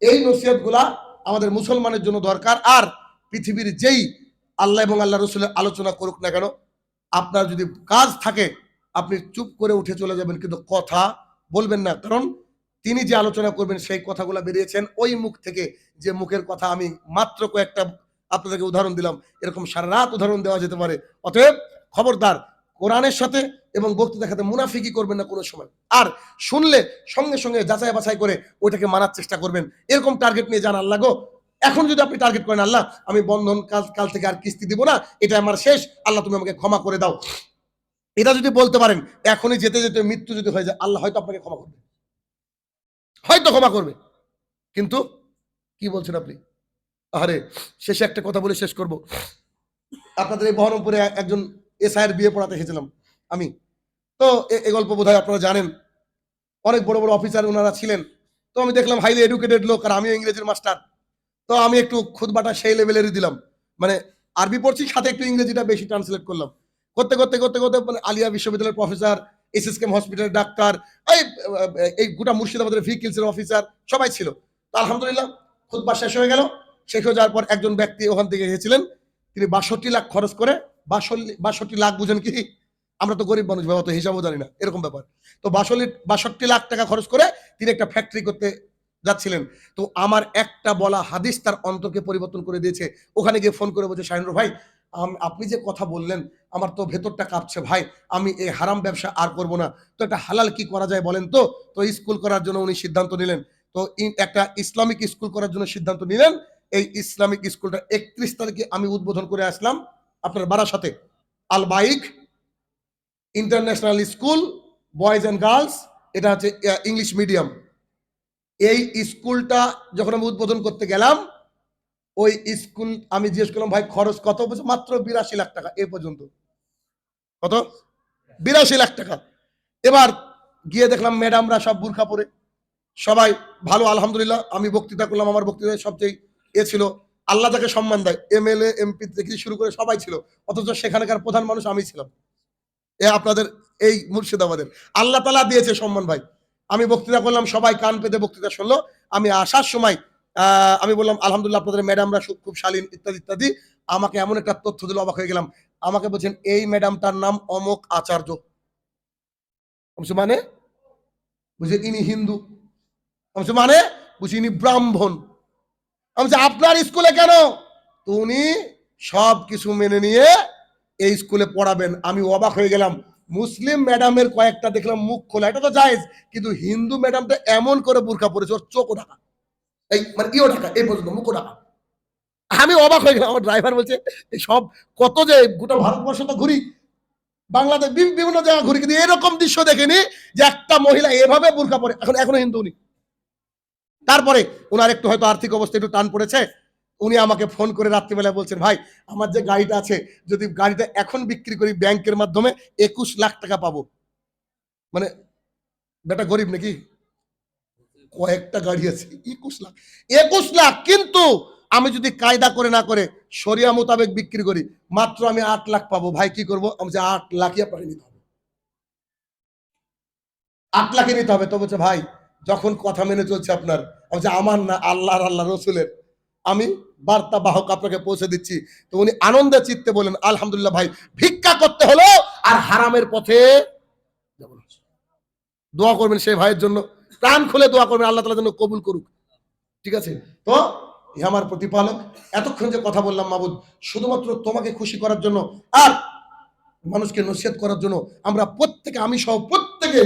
এই নসিহতগুলা আমাদের মুসলমানের জন্য দরকার। আর পৃথিবীর যেই আল্লাহ এবং আল্লাহ রসুলের আলোচনা করুক না কেন, আপনার যদি কাজ থাকে আপনি চুপ করে উঠে চলে যাবেন, কিন্তু কথা বলবেন না। কারণ তিনি যে আলোচনা করবেন সেই কথাগুলো বেরিয়েছেন ওই মুখ থেকে, যে মুখের কথা আমি মাত্র কয়েকটা আপনাদেরকে উদাহরণ দিলাম, এরকম সারা রাত উদাহরণ দেওয়া যেতে পারে। অতএব খবরদার, কোরআনের সাথে এবং বক্তৃতার সাথে মুনাফিকি করবেন না কোনো সময়। আর শুনলে সঙ্গে সঙ্গে যাচাই বাছাই করে ওইটাকে মানার চেষ্টা করবেন। এরকম টার্গেট নিয়ে যান, আল্লাহ গো এখন যদি আপনি টার্গেট করেন আল্লাহ আমি বন্ধন কাল থেকে আর কিস্তি দিব না, এটা আমার শেষ, আল্লাহ তুমি আমাকে ক্ষমা করে দাও, এটা যদি বলতে পারেন, এখনই যেতে যেতে মৃত্যু যদি হয়ে যায়, আল্লাহ হয়তো আপনাকে ক্ষমা করবে, হয়তো ক্ষমা করবে। কিন্তু কি বলছেন আপনি? আরে শেষে একটা কথা বলে শেষ করব। আপনাদের এই বহরমপুরে একজন এসআইয়ের বিয়ে পড়াতে এসেছিলাম আমি। তো এই গল্প বোধহয় আপনারা জানেন। অনেক বড় বড় অফিসার ওনারা ছিলেন। তো আমি দেখলাম হাইলি এডুকেটেড লোক, আর আমিও ইংরেজির মাস্টার। তো আমি একটু খুতবাটা সেই লেভেলেরই দিলাম, মানে আরবি পড়ছি সাথে একটু ইংরেজিটা বেশি ট্রান্সলেট করলাম। করতে করতে করতে করতে মানে আলিয়া বিশ্ববিদ্যালয়ের প্রফেসর, এসএসকেএম হসপিটালের ডাক্তার, এই এই গোটা মুর্শিদাবাদের ভেহিকিলসের অফিসার সবাই ছিল। তো আলহামদুলিল্লাহ খুতবা শেষ হয়ে গেল। শেষ হয়ে যাওয়ার পর একজন ব্যক্তি ওখান থেকে এসেছিলেন, তিনি ৬২ লাখ খরচ করে, ৬২ লাখ বুঝেন কি? আমরা তো গরিব মানুষ, বাবা তো হিসাবও জানি না, এরকম ব্যাপার। তো ৬২ লাখ টাকা খরচ করে তিনি একটা ফ্যাক্টরি করতে যাচ্ছিলেন। তো আমার একটা বলা হাদিস তার অন্তরকে পরিবর্তন করে দিয়েছে। ওখানে গিয়ে ফোন করে বলছে, শাহিনুর ভাই আপনি যে কথা বললেন আমার তো ভেতরটা কাঁপছে ভাই, আমি এই হারাম ব্যবসা আর করব না। তো একটা হালাল কি করা যায় বলেন তো? তো স্কুল করার জন্য উনি সিদ্ধান্ত নিলেন। তো একটা ইসলামিক স্কুল করার জন্য সিদ্ধান্ত নিলেন। এই ইসলামিক স্কুলটা ৩১ তারিখে আমি উদ্বোধন করে আসলাম আপনার বারাসাতে। Al Baik international school, boys and girls, এটা হচ্ছে ইংলিশ মিডিয়াম। এই স্কুলটা যখন আমি উদ্বোধন করতে গেলাম, ওই স্কুল আমি জিজ্ঞেস করলাম ভাই খরচ কত? বলছে মাত্র ৮২ লাখ টাকা এ পর্যন্ত। কত? ৮২ লাখ টাকা। এবার গিয়ে দেখলাম ম্যাডামরা সব বুরখা পরে, সবাই ভালো আলহামদুলিল্লাহ। আমি বক্তৃতা করলাম, আমার বক্তৃতায় সবচেয়ে এ ছিল, আল্লাহ যাকে সম্মান দেয়, MLA MP থেকে শুরু করে সবাই ছিল, অথচ সেখানকার প্রধান মানুষ আমি ছিলাম। এ আপনাদের এই মুর্শিদাবাদের আল্লাহ তাআলা দিয়েছে সম্মান ভাই। আমি বক্তৃতা করলাম, সবাই কান পেতে বক্তৃতা শুনলো। আমি আসার সময় আমি বললাম আলহামদুলিল্লাহ আপনাদের ম্যাডামরা খুব শালীন ইত্যাদি ইত্যাদি। আমাকে এমন একটা তথ্য দিল, অবাক হয়ে গেলাম। আমাকে বলছেন এই ম্যাডামটার নাম অমক আচার্য। মানে বুঝে ইনি হিন্দু। মানে বুঝি ইনি ব্রাহ্মণ। আমি আপনার স্কুলে কেন? তো উনি সব কিছু মেনে নিয়ে এই স্কুলে পড়াবেন। আমি অবাক হয়ে গেলাম। মুসলিম ম্যাডামের কয়েকটা দেখলাম মুখ খোলা, এটা তো জায়েজ, কিন্তু হিন্দু ম্যাডামটা এমন করে বোরকা পরেছে, ওর চোখও ঢাকা, এই মানে ইও ঢাকা, এই পর্যন্ত মুখও ঢাকা। আমি অবাক হয়ে গেলাম। আমার ড্রাইভার বলছে এই সব কত যে গোটা ভারতবর্ষ তো ঘুরি, বাংলাদেশ বিভিন্ন জায়গা ঘুরি, কিন্তু এরকম দৃশ্য দেখিনি যে একটা মহিলা এভাবে বোরকা পরে। এখনো হিন্দু উনি। তারপরে ওনার একটু হয়তো আর্থিক অবস্থা একটু টান পড়েছে, উনি আমাকে ফোন করে রাত্রিবেলায় বলছেন ভাই আমার যে গাড়িটা আছে, যদি গাড়িটা এখন বিক্রি করি ব্যাংকের মাধ্যমে 21 লাখ টাকা পাবো। মানে বেটা গরিব নাকি? কয়েকটা গাড়ি আছে, 21 লাখ, কিন্তু আমি যদি কায়দা করে না করে শরিয়া মোতাবেক বিক্রি করি মাত্র আমি 8 লাখ পাবো। ভাই কি করবো? আমি যে 8 লাখই আপনাকে নিতে হবে, 8 লাখই নিতে হবে। তো বলছে ভাই যখন কথা মেনে চলছে আপনার, আমি যে আমার না আল্লাহর, আল্লাহ রসুলের, আমি বার্তা বাহক আপনাকে পৌঁছে দিচ্ছি। তো উনি আনন্দে চিত্তে বলেন আলহামদুলিল্লাহ ভাই, ভিক্ষা করতে হলো আর হারামের পথে যাব না। দোয়া করবেন সেই ভাইয়ের জন্য, প্রাণ খুলে দোয়া করবেন, আল্লাহ তাআলা যেন কবুল করুক। ঠিক আছে? তো আমার প্রতিপালক, এতক্ষণ যে কথা বললাম মাবুদ, শুধুমাত্র তোমাকে খুশি করার জন্য আর মানুষকে নসিহত করার জন্য আমরা প্রত্যেকে, আমি সহ প্রত্যেকে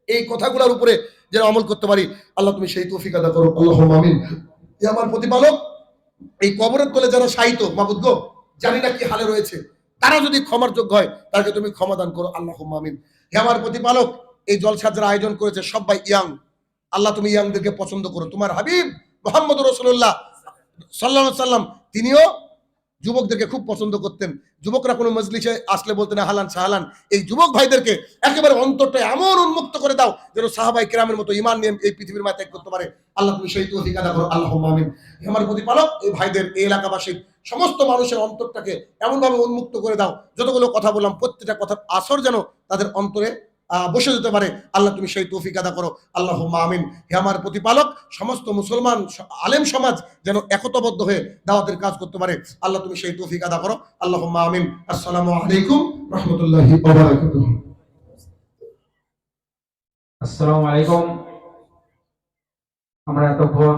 এই কথাগুলোর উপরে যেন আমল করতে পারি। আল্লাহ তুমি সেই তৌফিক আদা করো, আল্লাহুম্মা আমিন। আমার প্রতিপালক, এই কবরের তলে যারা শায়িত মাবুদ গো, জানি না কি হালে রয়েছে, তারা যদি ক্ষমার যোগ্য হয় তাকে তুমি ক্ষমা দান করো, আল্লাহুম্মা আমিন। হে আমার প্রতিপালক, এই জলসা যারা আয়োজন করেছে সবাই ইয়াং, আল্লাহ তুমি ইয়াংদেরকে পছন্দ করো। তোমার হাবিব মুহাম্মদ রাসূলুল্লাহ সাল্লাল্লাহু আলাইহি সাল্লাম তিনিও যুবকদেরকে খুব পছন্দ করতেন। যুবকরা কোনো মজলিসে আসলে বলতেন আহলান সাহলান। এই যুবক ভাইদেরকে একেবারে অন্তরটা এমন উন্মুক্ত করে দাও যেন সাহাবায়ে কেরামের মতো ঈমান নিয়ে এই পৃথিবীর মায়া ত্যাগ করতে পারে। আল্লাহ তুমি সেই তৌফিক আদা করো, আল্লাহুম্মা আমিন। হে আমার প্রতিপালক, এই ভাইদের, এই এলাকাবাসীর সমস্ত মানুষের অন্তরটাকে এমনভাবে উন্মুক্ত করে দাও, যতগুলো কথা বললাম প্রত্যেকটা কথার আসর যেন তাদের অন্তরে বসে যেতে পারে। আল্লাহ তুমি সেই তৌফিক আদা করো, আল্লাহুম্মা আমিন। হে আমার প্রতিপালক, সমস্ত মুসলমান আলেম সমাজ যেন একতাবদ্ধ হয়ে দাওয়াতের কাজ করতে পারে। আল্লাহ তুমি সেই তৌফিক আদা করো, আল্লাহুম্মা আমিন। আসসালামু আলাইকুম রাহমাতুল্লাহি ওয়া বারাকাতুহু। আসসালামু আলাইকুম। আমরা এতক্ষণ